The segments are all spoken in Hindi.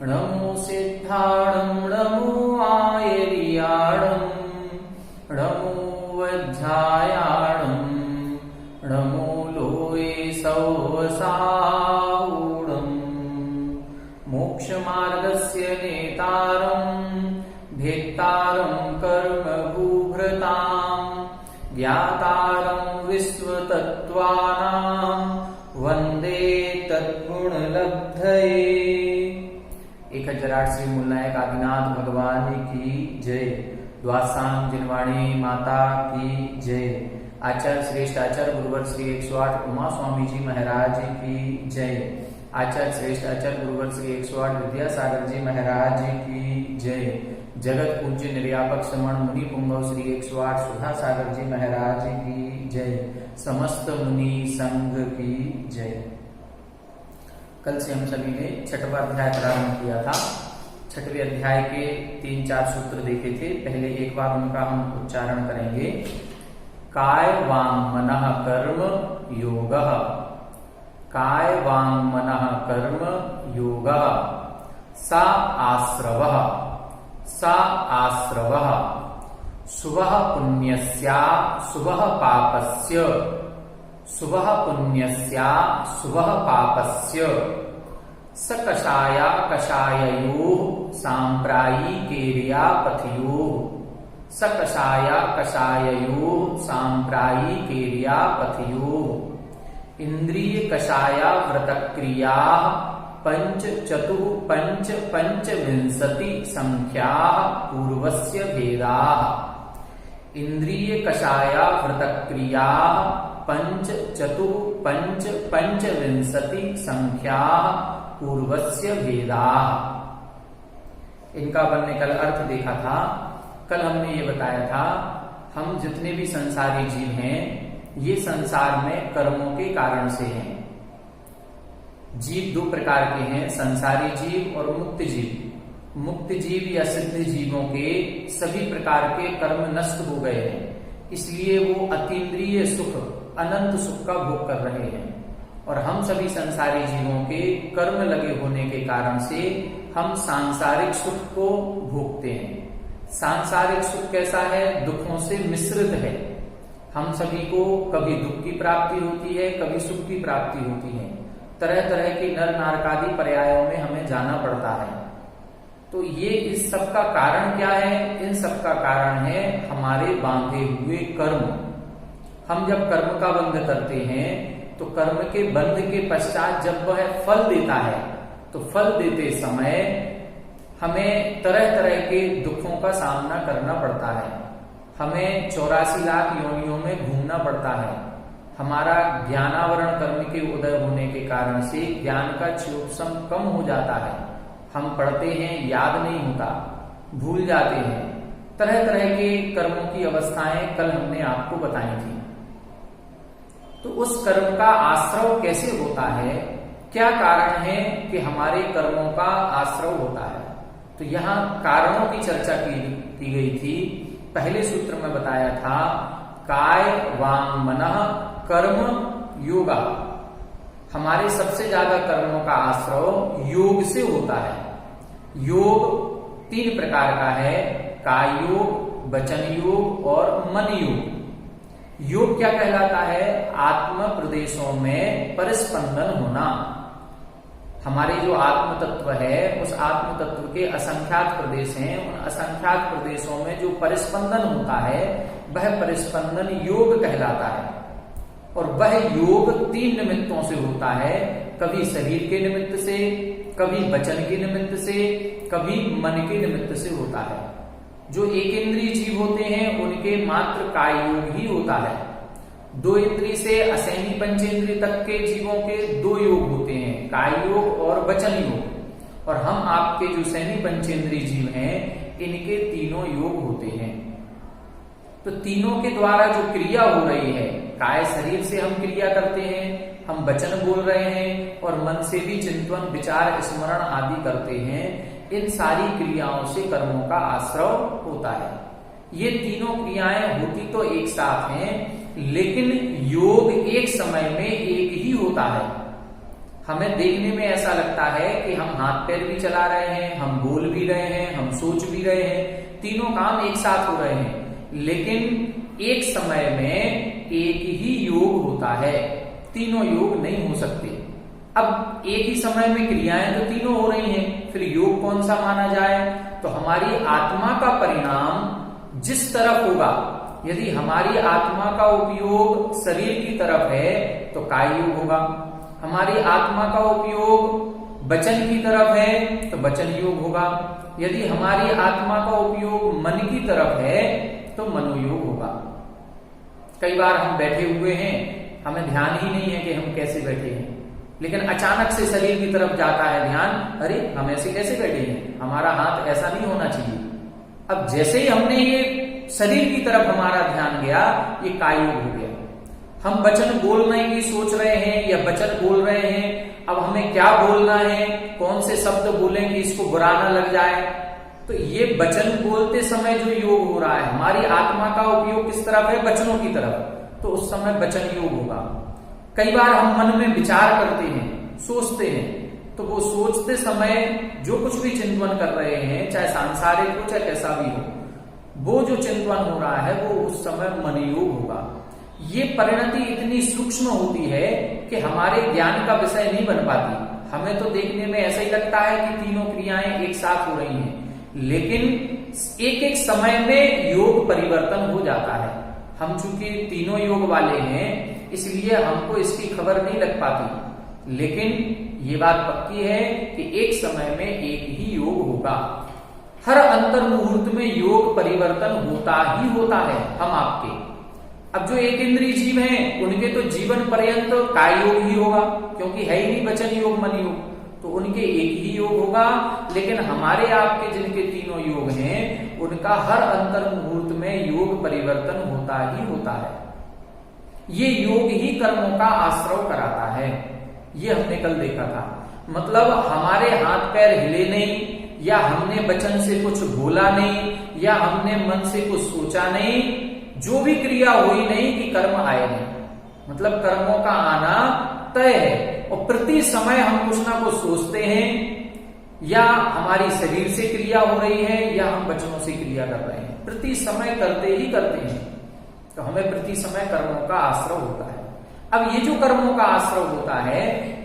णमो सिद्धाणं णमो आयर्याणं णमो वज्रायाणं णमो लोये सौवसाऊणम् मोक्षमार्गस्य नेतारं भेत्तारं कर्मभूभृतां ज्ञातारं विश्वतत्त्वानां वंदे तद्गुणलब्धये। 1008 श्री मूलनायक आदिनाथ भगवान की जय। द्वासांग जिनवाणी माता की जय। आचार्य श्रेष्ठ आचार्य गुरुवर श्री 108 उमा स्वामी जी महाराज की जय। आचार्य श्रेष्ठ आचार्य गुरुवर श्री 108 विद्यासागर जी महाराज की जय। जगत पूज्य निर्यापक श्रमण मुनि पुंगव श्री 108 सुधा सागर जी महाराज की जय। समस्त मुनि संघ की जय। कल से हम सभी ने 6वां अध्याय प्रारंभ किया था। 6वें अध्याय के 3-4 सूत्र देखे थे। पहले एक बार उनका हम उच्चारण करेंगे। काय वांग मनः कर्म योगः। काय वांग मनः कर्म योगः। सा आश्रवः। सा आश्रवः। शुभः पुण्यस्या शुभः पापस्य। शुभः पुण्यस्या शुभः पापस्य। स कषाया कषाययोः साम्प्रायिकेर्यापथयोः। स कषाया कषाययोः साम्प्रायिकेर्यापथयोः। इंद्रिय कषाया व्रतक्रियाः पंचविंशति संख्याः पूर्वस्य भेदाः। इंद्रिय कषाया व्रतक्रियाः पंचविंशति संख्याः पूर्वस्य भेदाः। इनका बनने कल अर्थ देखा था। कल हमने ये बताया था हम जितने भी संसारी जीव हैं ये संसार में कर्मों के कारण से हैं। जीव 2 प्रकार के हैं, संसारी जीव और मुक्त जीव। मुक्त जीव या सिद्ध जीवों के सभी प्रकार के कर्म नष्ट हो गए हैं, इसलिए वो अतीन्द्रिय सुख अनंत सुख का भोग कर रहे हैं। और हम सभी संसारी जीवों के कर्म लगे होने के कारण से हम सांसारिक सुख को भोगते हैं। सांसारिक सुख कैसा है? दुखों से मिश्रित है। हम सभी को कभी दुख की प्राप्ति होती है, कभी सुख की प्राप्ति होती है। तरह तरह के नर नारकादि पर्यायों में हमें जाना पड़ता है। तो ये इस सब का कारण क्या है? इन सब का कारण है हमारे बांधे हुए कर्म। हम जब कर्म का बंध करते हैं तो कर्म के बंध के पश्चात जब वह फल देता है तो फल देते समय हमें तरह तरह के दुखों का सामना करना पड़ता है। हमें 84 लाख योनियों में घूमना पड़ता है। हमारा ज्ञानावरण कर्म के उदय होने के कारण से ज्ञान का क्षोभसम कम हो जाता है। हम पढ़ते हैं, याद नहीं होता, भूल जाते हैं। तरह तरह के कर्मों की अवस्थाएं कल हमने आपको बताई थी। तो उस कर्म का आश्रव कैसे होता है? क्या कारण है कि हमारे कर्मों का आश्रव होता है? तो यहाँ कारणों की चर्चा की गई थी। पहले सूत्र में बताया था काय वांग मनः कर्म योगा। हमारे सबसे ज्यादा कर्मों का आश्रव योग से होता है। योग 3 प्रकार का है, काय योग, वचन योग और मन योग। योग क्या कहलाता है? आत्म प्रदेशों में परिस्पंदन होना। हमारे जो आत्म तत्व है उस आत्म तत्व के असंख्यात प्रदेश हैं। उन असंख्यात प्रदेशों में जो परिस्पंदन होता है वह परिस्पंदन योग कहलाता है। और वह योग 3 निमित्तों से होता है। कभी शरीर के निमित्त से, कभी वचन के निमित्त से, कभी मन के निमित्त से होता है। जो एक इंद्रिय जीव होते हैं उनके मात्र काय योग ही होता है। 2 इंद्रिय से असैनी पंचेंद्रिय तक के जीवों के 2 योग होते हैं, काय योग और वचन योग। और हम आपके जो सैनी पंचेंद्रिय जीव हैं इनके 3 योग होते हैं। तो तीनों के द्वारा जो क्रिया हो रही है, काय शरीर से हम क्रिया करते हैं, हम वचन बोल रहे हैं और मन से भी चिंतन विचार स्मरण आदि करते हैं। इन सारी क्रियाओं से कर्मों का आश्रव होता है। ये तीनों क्रियाएं होती तो एक साथ हैं, लेकिन योग एक समय में एक ही होता है। हमें देखने में ऐसा लगता है कि हम हाथ पैर भी चला रहे हैं, हम बोल भी रहे हैं, हम सोच भी रहे हैं, तीनों काम एक साथ हो रहे हैं, लेकिन एक समय में एक ही योग होता है, तीनों योग नहीं हो सकते। अब एक ही समय में क्रियाएं तो तीनों हो रही हैं, फिर योग कौन सा माना जाए? तो हमारी आत्मा का परिणाम जिस तरफ होगा, यदि हमारी आत्मा का उपयोग शरीर की तरफ है तो काय योग होगा, हमारी आत्मा का उपयोग वचन की तरफ है तो वचन योग होगा, यदि हमारी आत्मा का उपयोग मन की तरफ है तो मनोयोग होगा। कई बार हम बैठे हुए हैं, हमें ध्यान ही नहीं है कि हम कैसे बैठे हैं, लेकिन अचानक से शरीर की तरफ जाता है ध्यान, अरे हम ऐसे कैसे बैठे हैं, हमारा हाथ ऐसा नहीं होना चाहिए। अब जैसे ही हमने ये शरीर की तरफ हमारा ध्यान गया, ये काय योग हो गया। हम वचन बोलने की सोच रहे हैं या वचन बोल रहे हैं, अब हमें क्या बोलना है, कौन से शब्द बोलें कि इसको बुरा ना लग जाए, तो ये वचन बोलते समय जो योग हो रहा है, हमारी आत्मा का उपयोग किस तरफ है? वचनों की तरफ, तो उस समय वचन योग होगा। कई बार हम मन में विचार करते हैं, सोचते हैं, तो वो सोचते समय जो कुछ भी चिंतन कर रहे हैं, चाहे सांसारिक हो चाहे कैसा भी हो, वो जो चिंतन हो रहा है वो उस समय मन योग होगा। ये परिणति इतनी सूक्ष्म होती है कि हमारे ज्ञान का विषय नहीं बन पाती। हमें तो देखने में ऐसा ही लगता है कि तीनों क्रियाएं एक साथ हो रही हैं, लेकिन एक एक समय में योग परिवर्तन हो जाता है। हम चूंकि तीनों योग वाले हैं इसलिए हमको इसकी खबर नहीं लग पाती, लेकिन ये बात पक्की है कि एक समय में एक ही योग होगा। हर अंतर मुहूर्त में योग परिवर्तन होता ही होता है हम आपके। अब जो एक इंद्रिय जीव हैं उनके तो जीवन पर्यंत काय योग ही होगा, क्योंकि है ही नहीं वचन योग मन योग, तो उनके एक ही योग होगा। लेकिन हमारे आपके जिनके तीनों योग हैं उनका हर अंतर मुहूर्त में योग परिवर्तन होता ही होता है। ये योग ही कर्मों का आश्रय कराता है, ये हमने कल देखा था। मतलब हमारे हाथ पैर हिले नहीं, या हमने वचन से कुछ बोला नहीं, या हमने मन से कुछ सोचा नहीं, जो भी क्रिया हुई नहीं कि कर्म आए नहीं। मतलब कर्मों का आना तय है, और प्रति समय हम कुछ ना कुछ सोचते हैं, या हमारी शरीर से क्रिया हो रही है या हम वचनों से क्रिया कर रहे हैं, प्रति समय करते ही करते हैं। तो हमें प्रति समय कर्मों का आश्रय होता है। अब ये जो कर्मों का आश्रय होता है,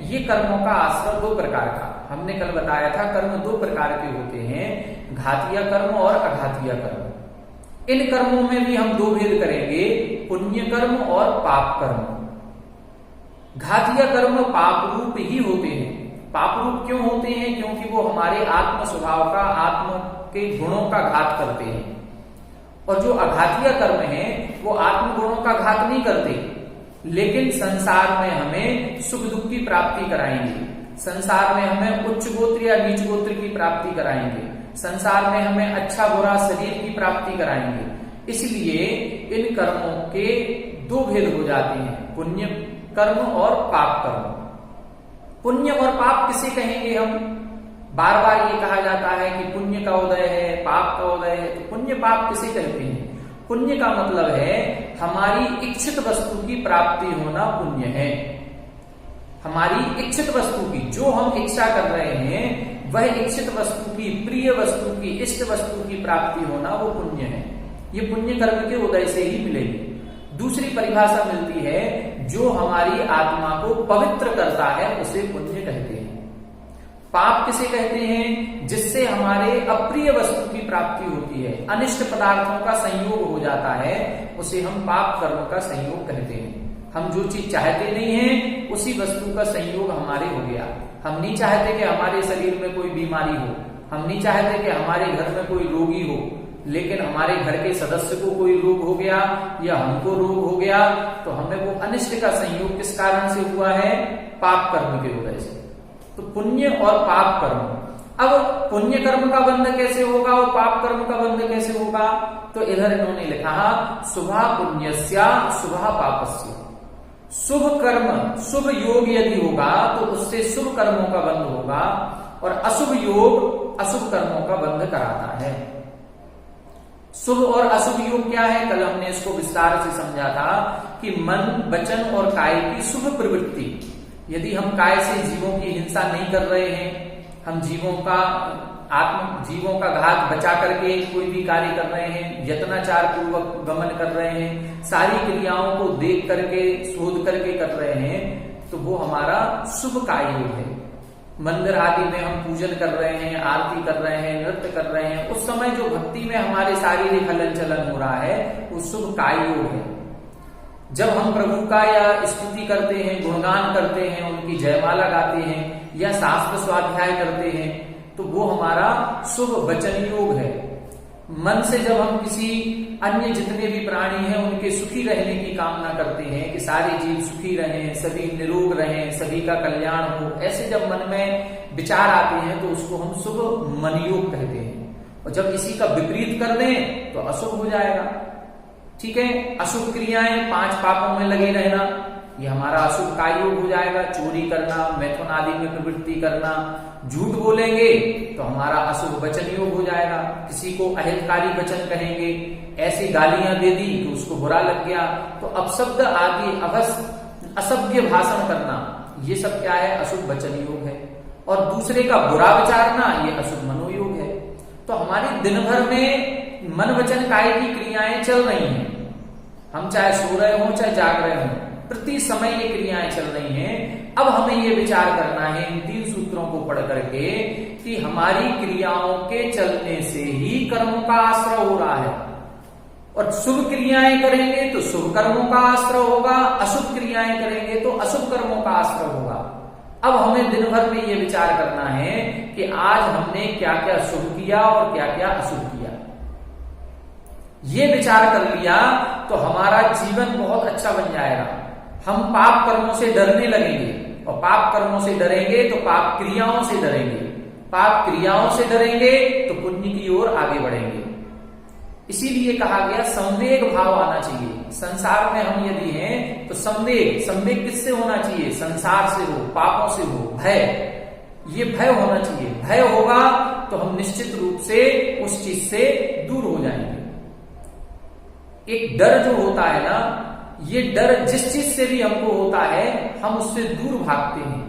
ये कर्मों का आश्रय दो प्रकार का, हमने कल बताया था। कर्म दो प्रकार के होते हैं, घातीय कर्म और अघातीय कर्म। इन कर्मों में भी हम दो भेद करेंगे, पुण्य कर्म और पाप कर्म। घातीय कर्म पाप रूप ही होते हैं। पाप रूप क्यों होते हैं? क्योंकि वो हमारे आत्म स्वभाव का, आत्म के गुणों का घात करते हैं। और जो अघातीय कर्म है वो आत्म गुणों का घात नहीं करते, लेकिन संसार में हमें सुख दुख की प्राप्ति कराएंगे, संसार में हमें उच्च गोत्र या नीच गोत्र की प्राप्ति कराएंगे, संसार में हमें अच्छा बुरा शरीर की प्राप्ति कराएंगे। इसलिए इन कर्मों के दो भेद हो जाते हैं, पुण्य कर्म और पाप कर्म। पुण्य और पाप किसे कहेंगे हम? बार बार ये कहा जाता है कि पुण्य का उदय है, पाप का उदय है, तो पुण्य पाप किसे कहते हैं? पुण्य का मतलब है हमारी इच्छित वस्तु की प्राप्ति होना पुण्य है। हमारी इच्छित वस्तु की, जो हम इच्छा कर रहे हैं, वह इच्छित वस्तु की, प्रिय वस्तु की, इष्ट वस्तु की प्राप्ति होना वो पुण्य है। ये पुण्य कर्म के उदय से ही मिलेगी। दूसरी परिभाषा मिलती है, जो हमारी आत्मा को पवित्र करता है उसे पुण्य कहते हैं। पाप किसे कहते हैं? जिससे हमारे अप्रिय वस्तु की प्राप्ति होती है, अनिष्ट पदार्थों का संयोग हो जाता है, उसे हम पाप कर्म का संयोग कहते हैं। हम जो चीज चाहते नहीं है उसी वस्तु का संयोग हमारे हो गया। हम नहीं चाहते कि हमारे शरीर में कोई बीमारी हो, हम नहीं चाहते कि हमारे घर में कोई रोगी हो, लेकिन हमारे घर के सदस्य को कोई रोग हो गया या हमको रोग हो गया, तो हमें वो अनिष्ट का संयोग किस कारण से हुआ है? पाप कर्म के वजह से। तो पुण्य और पाप कर्म। अब पुण्य कर्म का बंध कैसे होगा और पाप कर्म का बंध कैसे होगा? तो इधर इन्होंने लिखा, शुभा पुण्यस्या शुभा पापस्य। शुभ कर्म, शुभ योग यदि होगा तो उससे शुभ कर्मों का बंध होगा, और अशुभ योग अशुभ कर्मों का बंध कराता है। शुभ और अशुभ योग क्या है? कल हमने इसको विस्तार से समझा था कि मन, वचन और काय की शुभ प्रवृत्ति यदि हम काय से जीवों की हिंसा नहीं कर रहे हैं, हम जीवों का घात बचा करके कोई भी कार्य कर रहे हैं, यत्नाचार पूर्वक गमन कर रहे हैं, सारी क्रियाओं को देख करके शोध करके कर रहे हैं, तो वो हमारा शुभ कार्य है। मंदिर आदि में हम पूजन कर रहे हैं, आरती कर रहे हैं, नृत्य कर रहे हैं, उस समय जो भक्ति में हमारे शारीरिक हलन चलन हो रहा है वो शुभ कार्य है। जब हम प्रभु का या स्तुति करते हैं, गुणगान करते हैं, उनकी जयमाला गाते हैं या शास्त्र स्वाध्याय करते हैं, तो वो हमारा शुभ वचन योग है। मन से जब हम किसी अन्य जितने भी प्राणी हैं उनके सुखी रहने की कामना करते हैं कि सारे जीव सुखी रहें, सभी निरोग रहें, सभी का कल्याण हो, ऐसे जब मन में विचार आते हैं तो उसको हम शुभ मन योग कहते हैं। और जब इसी का विपरीत कर दें तो अशुभ हो जाएगा। ठीक है, अशुभ क्रियाएं, 5 पापों में लगे रहना, ये हमारा अशुभ कार्य हो जाएगा। चोरी करना, मैथुन आदि में प्रवृत्ति करना, झूठ बोलेंगे तो हमारा अशुभ वचन योग हो जाएगा। किसी को अहितकारी वचन कहेंगे, ऐसी गालियां दे दी कि उसको बुरा लग गया, तो अपशब्द आदि असभ्य भाषण करना, ये सब क्या है? अशुभ वचन योग है। और दूसरे का बुरा विचारना, ये अशुभ मनोयोग है। तो हमारी दिन भर में मन वचन काय की क्रियाएं चल रही हैं। हम चाहे सो रहे हो चाहे जाग रहे हो, प्रति समय ये क्रियाएं चल रही हैं। अब हमें ये विचार करना है इन 3 सूत्रों को पढ़ करके कि हमारी क्रियाओं के चलने से ही कर्मों का आश्रय हो रहा है। और शुभ क्रियाएं करेंगे तो शुभ कर्मों का आश्रय होगा, अशुभ क्रियाएं करेंगे तो अशुभ कर्मों का आश्रय होगा। अब हमें दिन भर में ये विचार करना है कि आज हमने क्या क्या शुभ किया और क्या क्या अशुभ किया। ये विचार कर लिया तो हमारा जीवन बहुत अच्छा बन जाएगा। हम पाप कर्मों से डरने लगेंगे, और पाप कर्मों से डरेंगे तो पाप क्रियाओं से डरेंगे, पाप क्रियाओं से डरेंगे तो पुण्य की ओर आगे बढ़ेंगे। इसीलिए कहा गया संवेग भाव आना चाहिए। संसार में हम यदि हैं तो संवेग किससे होना चाहिए? संसार से हो, पापों से हो, भय, ये भय होना चाहिए। भय होगा तो हम निश्चित रूप से उस चीज से दूर हो जाएंगे। एक डर जो होता है ना, ये डर जिस चीज से भी हमको होता है हम उससे दूर भागते हैं।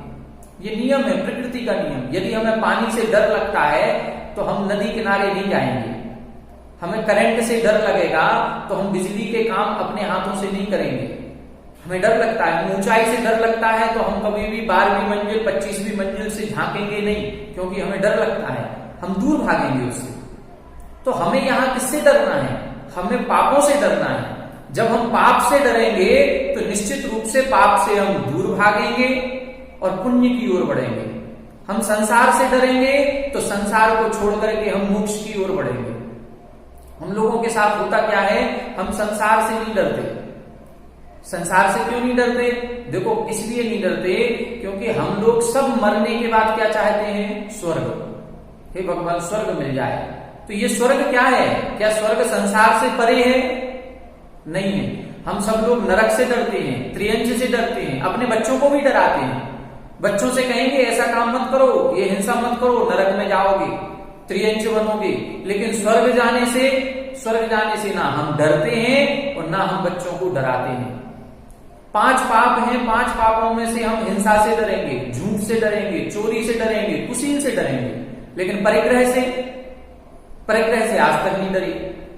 ये नियम है, प्रकृति का नियम। यदि हमें पानी से डर लगता है तो हम नदी किनारे नहीं जाएंगे। हमें करंट से डर लगेगा तो हम बिजली के काम अपने हाथों से नहीं करेंगे। हमें डर लगता है, ऊंचाई से डर लगता है तो हम कभी भी 12वीं मंजिल 25वीं मंजिल से झांकेंगे नहीं, क्योंकि हमें डर लगता है, हम दूर भागेंगे उससे। तो हमें यहां किससे डरना है? हमें पापों से डरना है। जब हम पाप से डरेंगे तो निश्चित रूप से पाप से हम दूर भागेंगे और पुण्य की ओर बढ़ेंगे। हम संसार से डरेंगे तो संसार को छोड़ करके हम मोक्ष की ओर बढ़ेंगे। हम लोगों के साथ होता क्या है, हम संसार से नहीं डरते। संसार से क्यों नहीं डरते? देखो, इसलिए नहीं डरते क्योंकि हम लोग सब मरने के बाद क्या चाहते हैं? स्वर्ग। हे भगवान, स्वर्ग मिल जाए। तो ये स्वर्ग क्या है? क्या स्वर्ग संसार से परे है? नहीं है। हम सब लोग नरक से डरते हैं, त्रियंच से डरते हैं, अपने बच्चों को भी डराते हैं। बच्चों से कहेंगे ऐसा काम मत करो, ये हिंसा मत करो, नरक में जाओगे, त्रियंच बनोगे। लेकिन स्वर्ग जाने से ना हम डरते हैं और ना हम बच्चों को डराते हैं। 5 पाप हैं, 5 पापों में से हम हिंसा से डरेंगे, झूठ से डरेंगे, चोरी से डरेंगे, कुशील से डरेंगे। लेकिन परिग्रह से आज तक नहीं डरे।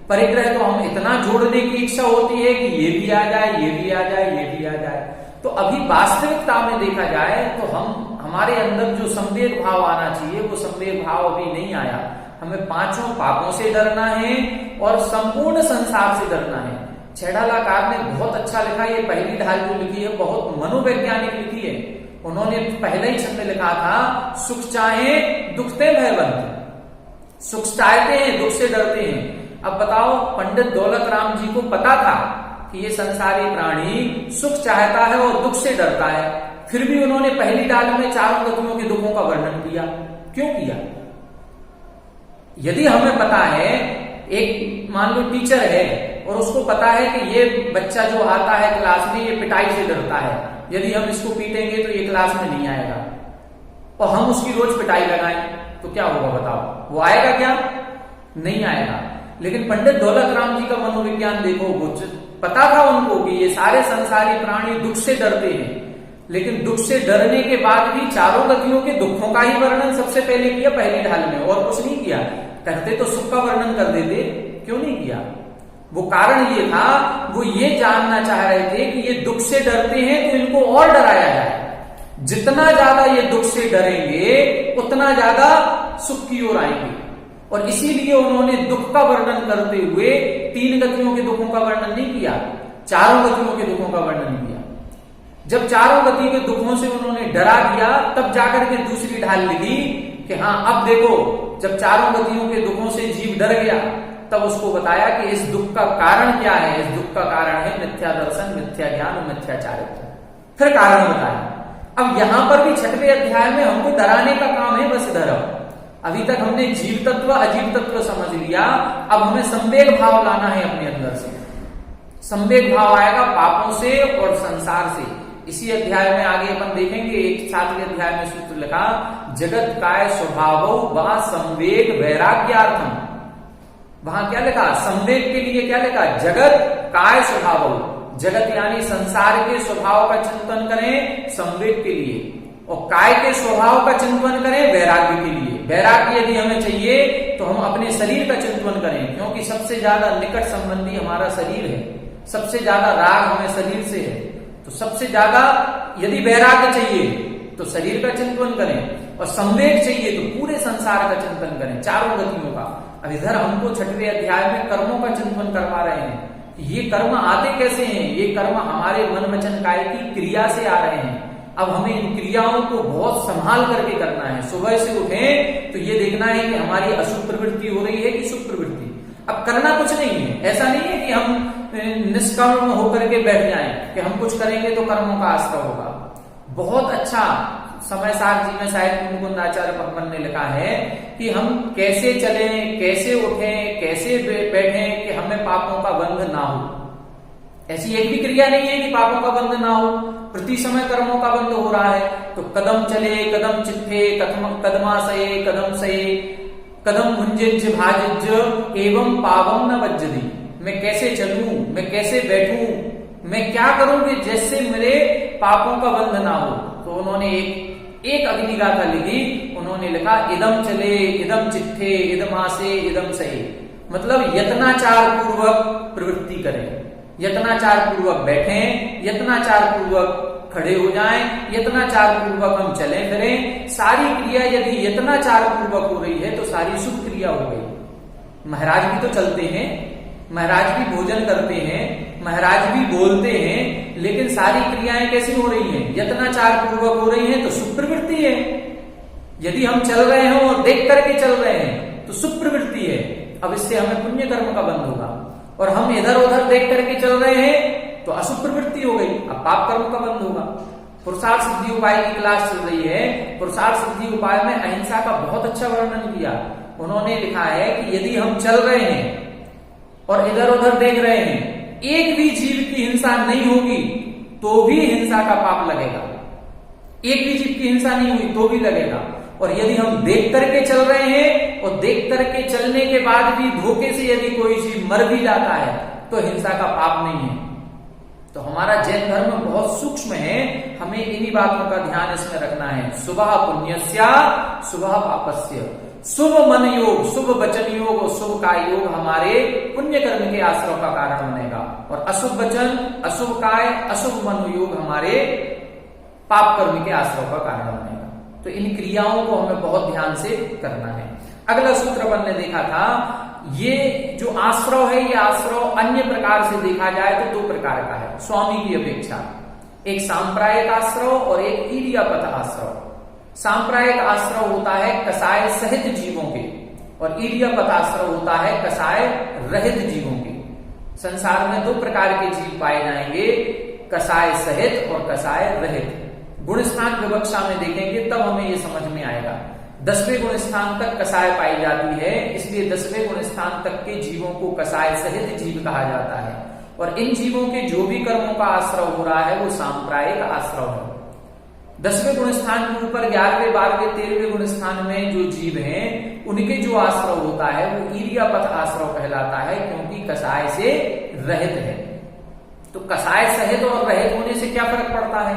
परिग्रह तो हम इतना जोड़ने की इच्छा होती है कि ये भी आ जाए, ये भी आ जाए, ये भी आ जाए। तो अभी वास्तविकता में देखा जाए तो हमारे अंदर जो संवेग भाव आना चाहिए वो संवेग भाव अभी नहीं आया। हमें 5 पापों से डरना है और संपूर्ण संसार से डरना है। छेड़ालाकार ने बहुत अच्छा लिखा, ये पहली ढाल जो लिखी है बहुत मनोवैज्ञानिक लिखी है। उन्होंने पहले ही छंद लिखा था, सुख चाहे दुखते भयवंत। सुख चाहते हैं, दुख से डरते हैं। अब बताओ, पंडित दौलत राम जी को पता था कि ये संसारी प्राणी सुख चाहता है और दुख से डरता है, फिर भी उन्होंने पहली डाल में 4 गतियों के दुखों का वर्णन किया। क्यों किया? यदि हमें पता है, एक मान लो टीचर है और उसको पता है कि ये बच्चा जो आता है क्लास में ये पिटाई से डरता है, यदि हम इसको पीटेंगे तो ये क्लास में नहीं आएगा, और हम उसकी रोज पिटाई लगाएं तो क्या होगा बताओ? वो आएगा क्या? नहीं आएगा। लेकिन पंडित दौलत राम जी का मनोविज्ञान देखो, वो पता था उनको कि ये सारे संसारी प्राणी दुख से डरते हैं, लेकिन दुख से डरने के बाद भी चारों गतियों के दुखों का ही वर्णन सबसे पहले किया पहली ढाल में, और कुछ नहीं किया। कहते तो सुख का वर्णन कर देते, क्यों नहीं किया? वो कारण ये था, वो ये जानना चाह रहे थे कि ये दुख से डरते हैं तो इनको और डराया जाए। जितना ज्यादा ये दुख से डरेंगे उतना ज्यादा सुख की ओर आएंगे, और इसीलिए उन्होंने दुख का वर्णन करते हुए 3 गतियों के दुखों का वर्णन नहीं किया, चारों गतियों के दुखों का वर्णन किया। जब चारों गति के दुखों से उन्होंने डरा दिया, तब जाकर के दूसरी ढाल लिखी कि हाँ अब देखो, जब चारों गतियों के दुखों से जीव डर गया, तब उसको बताया कि इस दुख का कारण क्या है। इस दुख का कारण है मिथ्या दर्शन, मिथ्या ज्ञान और मिथ्याचारित्र। फिर कारण बताया। अब यहां पर भी 6वें अध्याय में हमको डराने का काम है बस इधर। अभी तक हमने जीव तत्व अजीव तत्व समझ लिया, अब हमें संवेग भाव लाना है अपने अंदर से। संवेग भाव आएगा पापों से और संसार से। इसी अध्याय में आगे अपन देखेंगे, 7वें अध्याय में सूत्र लिखा, जगत काय स्वभाव व संवेग वैराग्यार्थम। वहां क्या लिखा? संवेग के लिए क्या लिखा? जगत काय स्वभाव, जगत यानी संसार के स्वभाव का चिंतन करें संवेग के लिए, और काय के स्वभाव का चिंतन करें वैराग्य के लिए। वैराग्य यदि हमें चाहिए तो हम अपने शरीर का चिंतन करें, क्योंकि सबसे ज्यादा निकट संबंधी हमारा शरीर है, सबसे ज्यादा राग हमें शरीर से है। तो सबसे ज्यादा यदि वैराग्य चाहिए तो शरीर का चिंतन करें, और संवेग चाहिए तो पूरे संसार का चिंतन करें, चारों गतियों का। अब इधर हमको 6वें अध्याय में कर्मों का चिंतन करवा रहे हैं। ये कर्म आते कैसे हैं? ये कर्म हमारे मन वचन काय की क्रिया से आ रहे हैं। अब हमें इन क्रियाओं को बहुत संभाल करके करना है। सुबह से उठें तो ये देखना है कि हमारी अशुभ प्रवृत्ति हो रही है कि शुभ प्रवृत्ति। अब करना कुछ नहीं है, ऐसा नहीं है कि हम निष्कर्म होकर के बैठ जाएं कि हम कुछ करेंगे तो कर्मों का आश्रय होगा। बहुत अच्छा समय सार जी में शायद मुकुंदाचार्य भगवान ने लिखा है कि हम कैसे चलें, कैसे उठें, कैसे बैठें कि हमें पापों का बंध ना हो। ऐसी एक भी क्रिया नहीं है कि पापों का बंध ना हो, प्रति समय कर्मों का बंध हो रहा है। तो कदम चले, कदम चिट्ठे, कदमाशये, कदम सये, कदम भुंजिज भाजिज एवं पावम न वज्जति। मैं कैसे चलूं, मैं कैसे बैठूं, मैं क्या करूं कि जैसे मेरे पापों का बंध ना हो। तो उन्होंने एक अग्निगाथा लिखी, उन्होंने लिखा इदम चले, इदम चिट्ठे, इदमासे, इदम सहे। मतलब यत्नाचार पूर्वक प्रवृत्ति करें, यत्नाचार पूर्वक बैठें, यत्नाचार पूर्वक खड़े हो जाएं, यत्नाचार पूर्वक हम चलें फिरें। सारी क्रिया यदि यत्नाचार पूर्वक हो रही है तो सारी शुभ क्रिया हो गई। महाराज भी तो चलते हैं, महाराज भी भोजन करते हैं, महाराज भी बोलते हैं, लेकिन सारी क्रियाएं कैसी हो रही हैं? यत्नाचार पूर्वक हो रही हैं तो शुभ प्रवृत्ति है। यदि हम चल रहे हैं और देख करके चल रहे हैं तो शुभ प्रवृत्ति है। अब इससे हमें पुण्य कर्म का बंध होगा, और हम इधर उधर देख करके चल रहे हैं तो अशुभ प्रवृत्ति हो गई, अब पाप कर्म का बंध होगा। पुरुषार्थ सिद्धि उपाय की क्लास चल रही है। पुरुषार्थ सिद्धि उपाय में अहिंसा का बहुत अच्छा वर्णन किया। उन्होंने लिखा है कि यदि हम चल रहे हैं और इधर उधर देख रहे हैं, एक भी जीव की हिंसा नहीं होगी तो भी हिंसा का पाप लगेगा। एक भी जीव की हिंसा नहीं हुई तो भी लगेगा। और यदि हम देख करके चल रहे हैं और देख करके चलने के बाद भी धोखे से यदि कोई जीव मर भी जाता है तो हिंसा का पाप नहीं है। तो हमारा जैन धर्म बहुत सूक्ष्म है, हमें इन्हीं बातों का ध्यान इसमें रखना है। शुभः पुण्यस्य शुभः पापस्य। शुभ मन योग, शुभ वचन योग और शुभ काय योग हमारे पुण्य कर्म के आश्रय का कारण बनेगा, और अशुभ वचन, अशुभ काय, अशुभ मन योग हमारे पाप कर्म के आश्रय का कारण बनेगा। तो इन क्रियाओं को हमें बहुत ध्यान से करना है। अगला सूत्र अपन ने देखा था, ये जो आश्रय है, ये आश्रय अन्य प्रकार से देखा जाए तो 2 प्रकार का है स्वामी की अपेक्षा। एक सांप्रायिक आश्रय और एक इडियापथ आश्रय। सांप्रायिक आश्रय होता है कसाय सहित जीवों के, और इडियापथ आश्रय होता है कसाय रहित जीवों के। संसार में 2 प्रकार के जीव पाए जाएंगे, कसाय सहित और कसाय रहित। गुण स्थान विवक्षा में देखेंगे तब हमें ये समझ में आएगा। 10वें गुण स्थान तक कसाय पाई जाती है, इसलिए 10वें गुण स्थान तक के जीवों को कसाय सहित जीव कहा जाता है। और इन जीवों के जो भी कर्मों का आश्रय हो रहा है वो सांप्रायिक आश्रय है। 10वें गुण स्थान के ऊपर 11वें, 12वें, 13वें गुण स्थान में जो जीव हैं उनके जो आश्रय होता है वो इडियापथ आश्रय कहलाता है, क्योंकि कसाय से रहित है। तो कसाय सहित और रहित होने से क्या फर्क पड़ता है?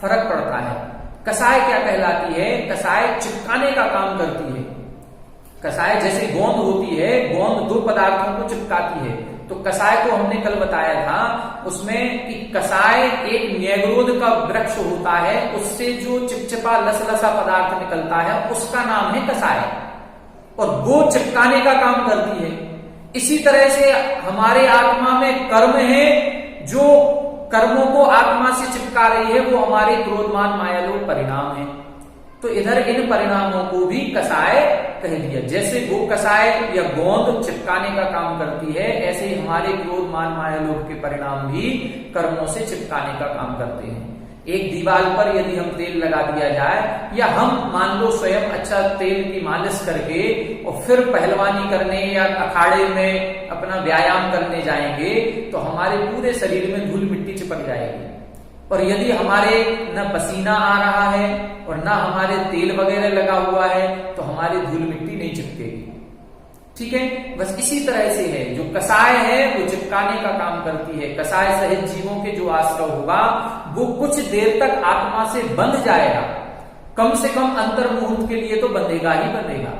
फर्क पड़ता है। कसाय क्या कहलाती है? कसाय चिपकाने का काम करती है। कसाय जैसे गोंद होती है, गोंद दो पदार्थों को चिपकाती है। तो कसाय को हमने कल बताया था उसमें कि कसाय एक न्यायग्रोध का वृक्ष होता है, उससे जो चिपचिपा लसलसा पदार्थ निकलता है उसका नाम है कसाय, और वो चिपकाने का काम करती है। इसी तरह से हमारे आत्मा में कर्म है, जो कर्मों को आत्मा से चिपका रही है, वो हमारे क्रोधमान मायालोक परिणाम है। तो इधर इन परिणामों को भी कसाय कह दिया। जैसे वो कसाय या गोंद चिपकाने का काम करती है, ऐसे ही हमारे क्रोध मान मायालोक के परिणाम भी कर्मों से चिपकाने का काम करते हैं। एक दीवार पर यदि हम तेल लगा दिया जाए, या हम मान लो स्वयं अच्छा तेल की मालिश करके और फिर पहलवानी करने या अखाड़े में अपना व्यायाम करने जाएंगे, तो हमारे पूरे शरीर में धूल मिट्टी चिपक जाएगी। और यदि हमारे न पसीना आ रहा है और न हमारे तेल वगैरह लगा हुआ है, तो हमारी धूल मिट्टी नहीं चिपकेगी। ठीक है, बस इसी तरह से है, जो कसाय है वो चिपकाने का काम करती है। कसाय सहित जीवों के जो आश्रय होगा वो कुछ देर तक आत्मा से बंध जाएगा, कम से कम अंतर मुहूर्त के लिए तो बंधेगा ही बंधेगा।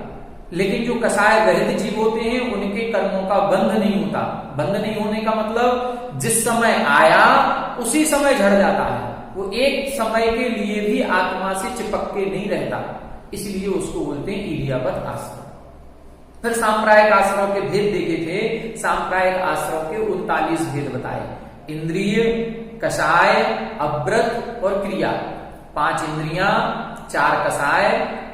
लेकिन जो कसाय रहित जीव होते हैं उनके कर्मों का बंध नहीं होता। बंध नहीं होने का मतलब जिस समय आया उसी समय झड़ जाता है, वो एक समय के लिए भी आत्मा से चिपक के नहीं रहता, इसलिए उसको बोलते हैं ईर्यावत आश्रय। फिर सांप्रायिक आश्रय के भेद देखे थे। सांप्रायिक आश्रय के 39 भेद बताए। इंद्रिय, कसाय, अव्रत और क्रिया। 5 इंद्रियां, 4 कसाय,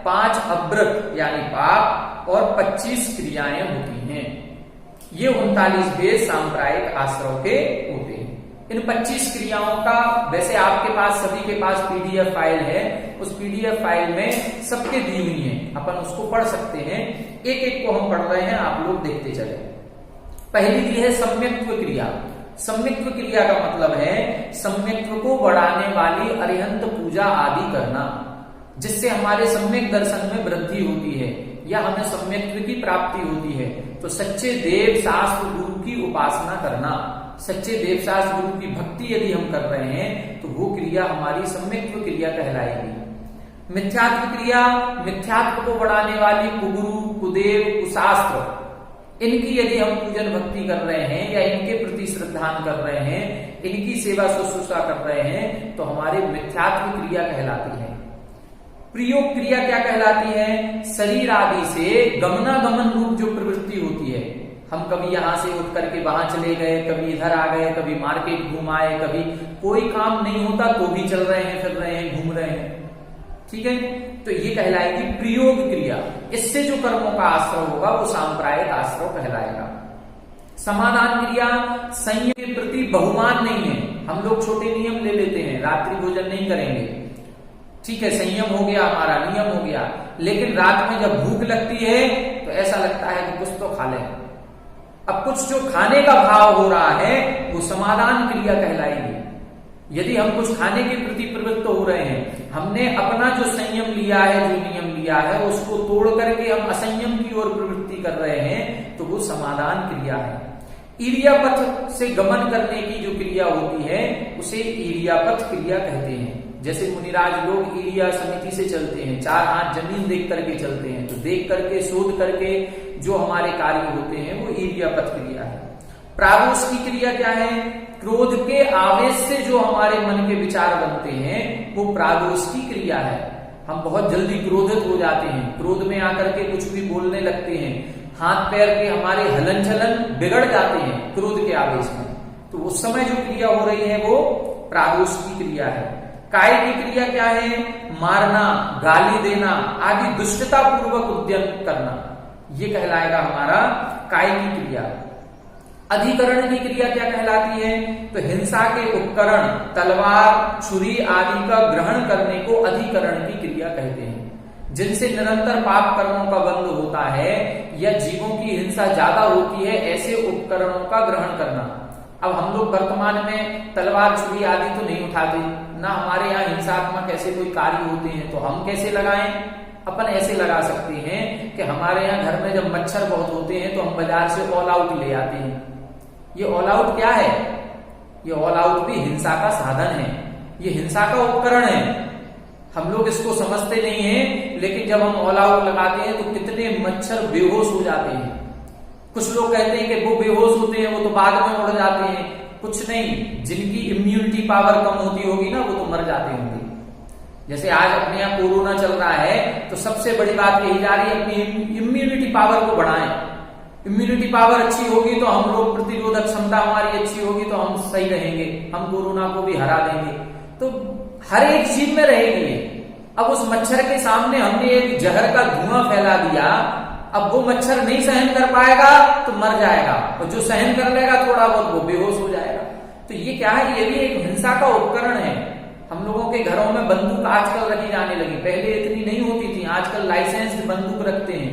5 अव्रत यानी पाप और 25 क्रियाएं होती हैं। ये 39 भेद सांप्रायिक आश्रय के होते हैं। इन 25 क्रियाओं का वैसे आपके पास सभी के पास पीडीएफ फाइल है, उस पीडीएफ फाइल में सबके दी हुई है, अपन उसको पढ़ सकते हैं। एक एक को हम पढ़ रहे हैं, आप लोग देखते चले। पहली दी है सम्यक्त्व क्रिया। सम्यक्त्व क्रिया का मतलब है सम्यक्त्व को बढ़ाने वाली अरिहंत पूजा आदि करना, जिससे हमारे सम्यक दर्शन में वृद्धि होती है या हमें सम्यक्त्व की प्राप्ति होती है। तो सच्चे देव शास्त्र गुरु की उपासना करना, सच्चे देव शास्त्र गुरु की भक्ति यदि हम कर रहे हैं तो वो क्रिया हमारी सम्यक्त्व क्रिया कहलाएगी। मिथ्यात्व क्रिया, मिथ्यात्व को बढ़ाने वाली कुगुरु, कुदेव, कुशास्त्र, इनकी यदि हम पूजन भक्ति कर रहे हैं या इनके प्रति श्रद्धान कर रहे हैं, इनकी सेवा शुश्रूषा कर रहे हैं, तो हमारी मिथ्यात्व क्रिया कहलाती है। प्रयोग क्रिया क्या कहलाती है? शरीर आदि से गमनागमन रूप जो प्रवृत्ति होती है, हम कभी यहां से उठ करके वहां चले गए, कभी इधर आ गए, कभी मार्केट घूम आए, कभी कोई काम नहीं होता तो भी चल रहे हैं, फिर रहे हैं, घूम रहे हैं। ठीक है, तो ये कहलाएगी प्रयोग क्रिया। इससे जो कर्मों का आश्रय होगा वो सांप्रायिक आश्रय कहलाएगा। समाधान क्रिया, संयम के प्रति बहुमान नहीं है। हम लोग छोटे नियम ले लेते हैं, रात्रि भोजन नहीं करेंगे, ठीक है, संयम हो गया, हमारा नियम हो गया, लेकिन रात में जब भूख लगती है तो ऐसा लगता है कि कुछ तो खा लें। अब कुछ जो खाने का भाव हो रहा है वो समाधान क्रिया कहलाएगी। यदि हम कुछ खाने के प्रति प्रवृत्त हो रहे हैं, हमने अपना जो संयम लिया है, जो नियम लिया है, उसको तोड़ करके हम असंयम की ओर प्रवृत्ति कर रहे हैं, तो वो समाधान क्रिया है। ईर्यापथ से गमन करने की जो क्रिया होती है उसे ईर्यापथ क्रिया कहते हैं। जैसे मुनिराज लोग ईर्या समिति से चलते हैं, 4 हाथ जमीन देख करके चलते हैं, तो देख करके शोध करके जो हमारे कार्य होते हैं वो ईर्यापथ क्रिया है। प्रादोष की क्रिया क्या है? क्रोध के आवेश से जो हमारे मन के विचार बनते हैं वो प्रादोष की क्रिया है। हम बहुत जल्दी क्रोधित हो जाते हैं, क्रोध में आकर के कुछ भी बोलने लगते हैं, हाथ पैर के हमारे हलन चलन बिगड़ जाते हैं क्रोध के आवेश में, तो उस समय जो क्रिया हो रही है वो प्रादोष की क्रिया है। काय की क्रिया क्या है? मारना, गाली देना आदि दुष्टता पूर्वक उद्यम करना, ये कहलाएगा हमारा काय की क्रिया। अधिकरण की क्रिया क्या कहलाती है? तो हिंसा के उपकरण, तलवार, छुरी आदि का ग्रहण करने को अधिकरण की क्रिया कहते हैं, जिनसे निरंतर पाप कर्मों का बंध होता है या जीवों की हिंसा ज्यादा होती है, ऐसे उपकरणों का ग्रहण करना। अब हम लोग वर्तमान में तलवार, छुरी आदि तो नहीं उठाते ना, हमारे यहाँ हिंसात्मक ऐसे कोई कार्य होते हैं, तो हम कैसे लगाएं? अपन ऐसे लगा सकते हैं कि हमारे यहाँ घर में जब मच्छर बहुत होते हैं तो हम बाजार से ऑल आउट ले आते हैं। ये ऑल आउट क्या है? ये ऑल आउट भी हिंसा का साधन है। ये हिंसा का उपकरण है। हम लोग इसको समझते नहीं है, लेकिन जब हम ऑल आउट लगाते हैं तो कितने मच्छर बेहोश हो जाते हैं। कुछ लोग कहते हैं कि वो बेहोश होते हैं, वो तो बाद में उड़ जाते हैं। कुछ नहीं, जिनकी इम्यूनिटी पावर कम होती होगी ना, वो तो मर जाते होंगे। जैसे आज अपने यहाँ कोरोना चल रहा है, तो सबसे बड़ी बात यही जा रही है, अपनी इम्यूनिटी पावर को बढ़ाएं। इम्यूनिटी पावर अच्छी होगी तो हम लोग, प्रतिरोधक क्षमता हमारी अच्छी होगी तो हम सही रहेंगे, हम कोरोना को भी हरा देंगे। तो हर एक चीज में रहेगी। अब उस मच्छर के सामने हमने एक जहर का धुआं फैला दिया, अब वो मच्छर नहीं सहन कर पाएगा तो मर जाएगा, और जो सहन कर लेगा थोड़ा बहुत वो बेहोश हो जाएगा। तो ये क्या है, ये भी एक हिंसा का उपकरण है। हम लोगों के घरों में बंदूक आजकल रखी जाने लगी, पहले इतनी नहीं होती थी। आजकल लाइसेंस बंदूक रखते हैं,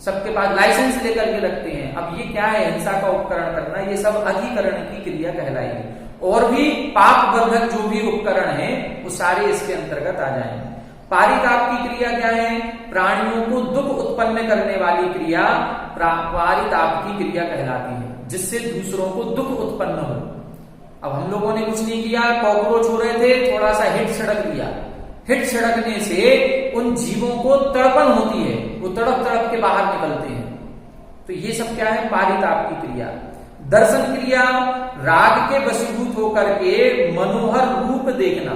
सबके पास लाइसेंस लेकर के रखते हैं। अब ये क्या है, हिंसा का उपकरण करना, ये सब अधिकरण की क्रिया कहलाएगी। और भी पाप वर्धक जो भी उपकरण है वो सारे इसके अंतर्गत आ जाएंगे। पारिताप की क्रिया क्या है, प्राणियों को दुख उत्पन्न करने वाली क्रिया पारिताप की क्रिया कहलाती है, जिससे दूसरों को दुख उत्पन्न हो। अब हम लोगों ने कुछ नहीं किया, कॉकरोच हो रहे थे, थोड़ा सा हिट छिड़क दिया। हिट छिड़कने से उन जीवों को तड़पन होती है, वो तड़प तड़प के बाहर निकलते हैं। तो ये सब क्या है, पारिताप की क्रिया। दर्शन क्रिया, राग के वशीभूत होकर के मनोहर रूप देखना।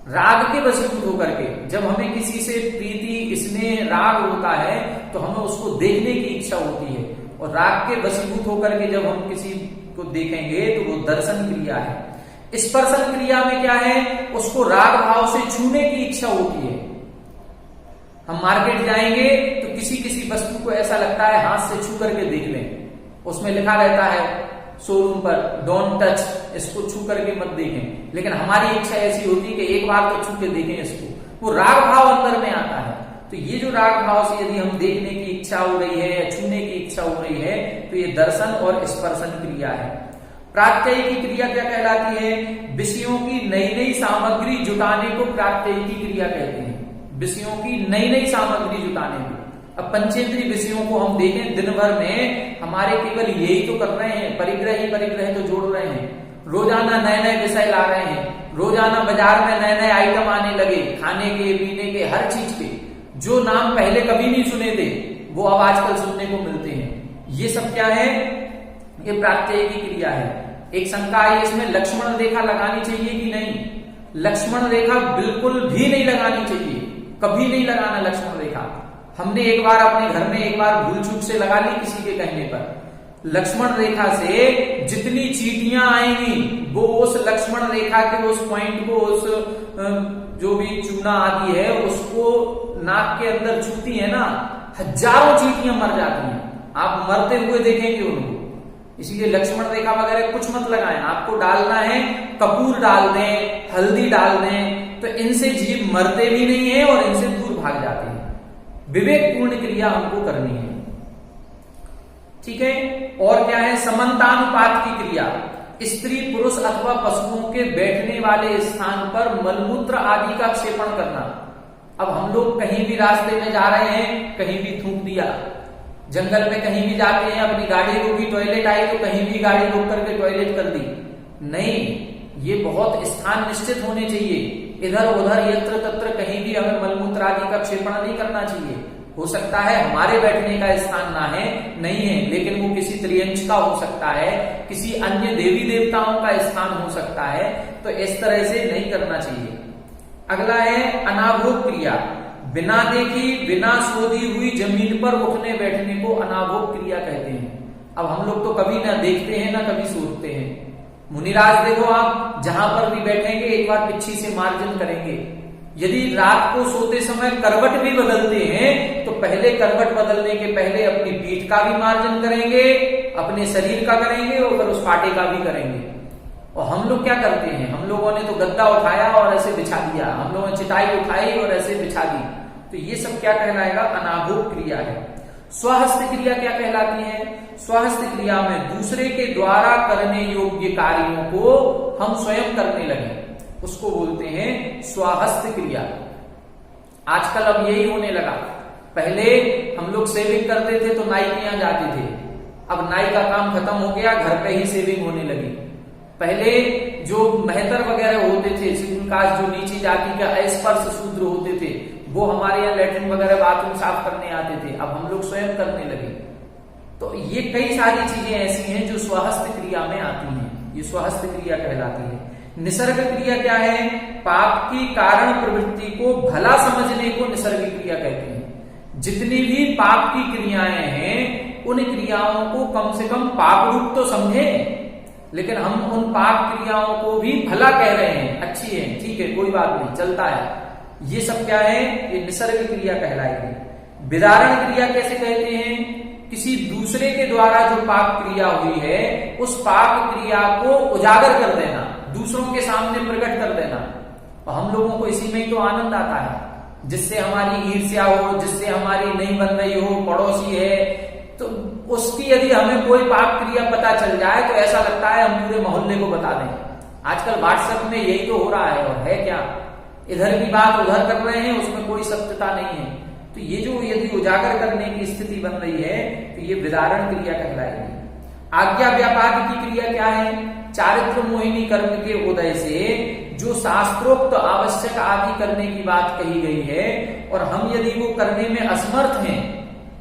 राग के वशीभूत होकर के, जब हमें किसी से प्रीति, स्नेह, राग होता है तो हमें उसको देखने की इच्छा होती है, और राग के वशीभूत होकर के जब हम किसी को देखेंगे तो वो दर्शन क्रिया है। स्पर्शन क्रिया में क्या है, उसको राग भाव से छूने की इच्छा होती है। हम मार्केट जाएंगे तो किसी किसी वस्तु को ऐसा लगता है हाथ से छू करके देख लें, उसमें लिखा रहता है शोरूम पर डोंट टच, इसको छू करके मत देखें, लेकिन हमारी इच्छा ऐसी होती है कि एक बार तो छू के देखें इसको। वो राग भाव अंदर में आता है। तो ये जो राग भाव से यदि हम देखने की इच्छा हो रही है या छूने की इच्छा हो रही है, तो ये दर्शन और स्पर्शन क्रिया है। प्रात्ययी की क्रिया क्या कहलाती है, विषयों की नई नई सामग्री जुटाने को प्रात्ययी की क्रिया कहते हैं। विषयों की नई नई सामग्री जुटाने को। अब पंचेंद्रीय विषयों को हम देखें, दिन भर में हमारे केवल यही तो कर रहे हैं, परिग्रह ही परिग्रह तो जोड़ रहे हैं। रोजाना नए नए विषय ला रहे हैं, रोजाना बाजार में नए नए आइटम आने लगे, खाने के, पीने के, हर चीज के। जो नाम पहले कभी नहीं सुने थे वो अब आजकल सुनने को मिलते हैं। ये सब क्या है, ये प्रात्ययी की क्रिया है। एक शंका आई इसमें, लक्ष्मण रेखा लगानी चाहिए कि नहीं। लक्ष्मण रेखा बिल्कुल भी नहीं लगानी चाहिए, कभी नहीं लगाना लक्ष्मण रेखा। हमने एक बार अपने घर में एक बार भूल चूक से लगा ली किसी के कहने पर। लक्ष्मण रेखा से जितनी चींटियां आएंगी वो उस लक्ष्मण रेखा के उस पॉइंट को, उस जो भी चूना आदि है उसको नाक के अंदर छूती है ना, हजारों चींटियां मर जाती हैं। आप मरते हुए देखेंगे उनको। इसीलिए लक्ष्मण रेखा वगैरह कुछ मत लगाएं। आपको डालना है कपूर डाल दें, हल्दी डाल दें, तो इनसे जीव मरते भी नहीं है और इनसे दूर भाग जाते हैं। विवेकपूर्ण क्रिया हमको करनी है, ठीक है। और क्या है, समानतानुपात की क्रिया। स्त्री, पुरुष अथवा पशुओं के बैठने वाले स्थान पर मलमूत्र आदि का क्षेपण करना। अब हम लोग कहीं भी रास्ते में जा रहे हैं, कहीं भी थूक दिया, जंगल में कहीं भी जाते हैं, अपनी गाड़ी रोकी, टॉयलेट आई तो कहीं भी गाड़ी रोक करके टॉयलेट कर दी। नहीं, ये बहुत स्थान निश्चित होने चाहिए। इधर उधर यत्र तत्र कहीं भी हमें मलमूत्र आदि का क्षेपण नहीं करना चाहिए। हो सकता है हमारे बैठने का स्थान ना है, नहीं है, लेकिन वो किसी त्रियंच का हो सकता है, किसी अन्य देवी देवताओं का स्थान हो सकता है, तो इस तरह से नहीं करना चाहिए। अगला है अनाभोग क्रिया। बिना देखी, बिना सोधी हुई जमीन पर उठने बैठने को अनाभोग क्रिया कहते हैं। अब हम लोग तो कभी ना देखते हैं ना कभी सोते हैं। मुनिराज देखो, आप जहां पर भी बैठेंगे एक बार पीछे से मार्जन करेंगे। यदि रात को सोते समय करवट भी बदलते हैं तो पहले करवट बदलने के पहले अपनी पीठ का भी मार्जन करेंगे, अपने शरीर का करेंगे और फिर उस पाटे का भी करेंगे। और हम लोग क्या करते हैं, हम लोगों ने तो गद्दा उठाया और ऐसे बिछा दिया, हम लोगों ने चिटाई उठाई और ऐसे बिछा दी। तो ये सब क्या कहलाएगा, अनाभोग क्रिया है। स्वहस्त क्रिया क्या कहलाती है, स्वहस्त क्रिया में दूसरे के द्वारा करने योग्य कार्यों को हम स्वयं करने लगे, उसको बोलते हैं स्वहस्त क्रिया। आजकल अब यही होने लगा। पहले हम लोग सेविंग करते थे तो नाई के यहां जाते थे, अब नाई का काम खत्म हो गया, घर पे ही सेविंग होने लगी। पहले जो मेहतर वगैरह होते थे, शेड्यूल कास्ट, जो नीची जाति के अस्पृश्य शूद्र होते थे, वो हमारे यहाँ लैट्रिन वगैरह बाथरूम साफ करने आते थे, अब हम लोग स्वयं करने लगे। तो ये कई सारी चीजें ऐसी हैं जो स्वहस्त क्रिया में आती हैं, ये स्वहस्त क्रिया कहलाती है। निसर्ग क्रिया क्या है? पाप की कारण प्रवृत्ति को भला समझने को निसर्ग क्रिया कहते हैं। जितनी भी पाप की क्रियाएं हैं उन क्रियाओं को कम से कम पाप रूप तो समझे, लेकिन हम उन पाप क्रियाओं को भी भला कह रहे हैं, अच्छी है, ठीक है, कोई बात नहीं, चलता है। ये सब क्या है? ये निसर्ग क्रिया कहलाएगी। विदारण क्रिया कैसे कहते हैं? किसी दूसरे के द्वारा जो पाप क्रिया हुई है उस पाप क्रिया को उजागर कर देना, दूसरों के सामने प्रकट कर देना। और हम लोगों को इसी में ही तो आनंद आता है, जिससे हमारी ईर्ष्या हो, जिससे हमारी नहीं बन रही हो, पड़ोसी है, तो उसकी यदि हमें कोई पाप क्रिया पता चल जाए तो ऐसा लगता है हम पूरे मोहल्ले को बता दें। आजकल व्हाट्सएप में यही तो हो रहा है, और है क्या, इधर की बात उधर कर रहे हैं, उसमें कोई सत्यता नहीं है। तो ये जो यदि उजागर करने की स्थिति बन रही है तो ये विदारण क्रिया कहलाएगी। आज्ञा व्यापाद की क्रिया क्या है? चारित्र मोहिनी कर्म के उदय से जो शास्त्रोक्त आवश्यक आदि करने की बात कही गई है और हम यदि वो करने में असमर्थ हैं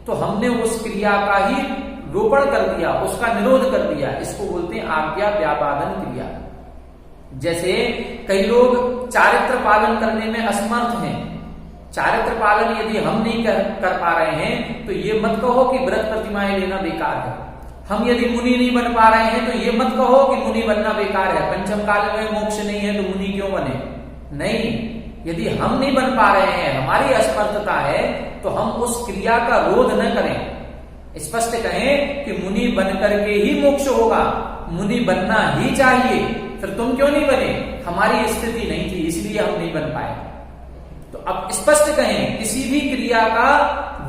तो हमने उस क्रिया का ही रोपण कर दिया, उसका निरोध कर दिया। इसको बोलते हैं आज्ञा व्यापादन क्रिया। जैसे कई लोग चारित्र पालन करने में असमर्थ हैं, चारित्र पालन यदि हम नहीं कर पा रहे हैं तो ये मत कहो कि व्रत प्रतिमाएं लेना बेकार है। हम यदि मुनि नहीं बन पा रहे हैं तो ये मत कहो कि मुनि बनना बेकार है, पंचम काल में मोक्ष नहीं है तो मुनि क्यों बने। नहीं, यदि हम नहीं बन पा रहे हैं, हमारी असमर्थता है, तो हम उस क्रिया का रोध न करें, स्पष्ट कहें कि मुनि बन करके ही मोक्ष होगा, मुनि बनना ही चाहिए। फिर तुम क्यों नहीं बने? हमारी स्थिति नहीं थी इसलिए हम नहीं बन पाए। तो अब स्पष्ट कहें, किसी भी क्रिया का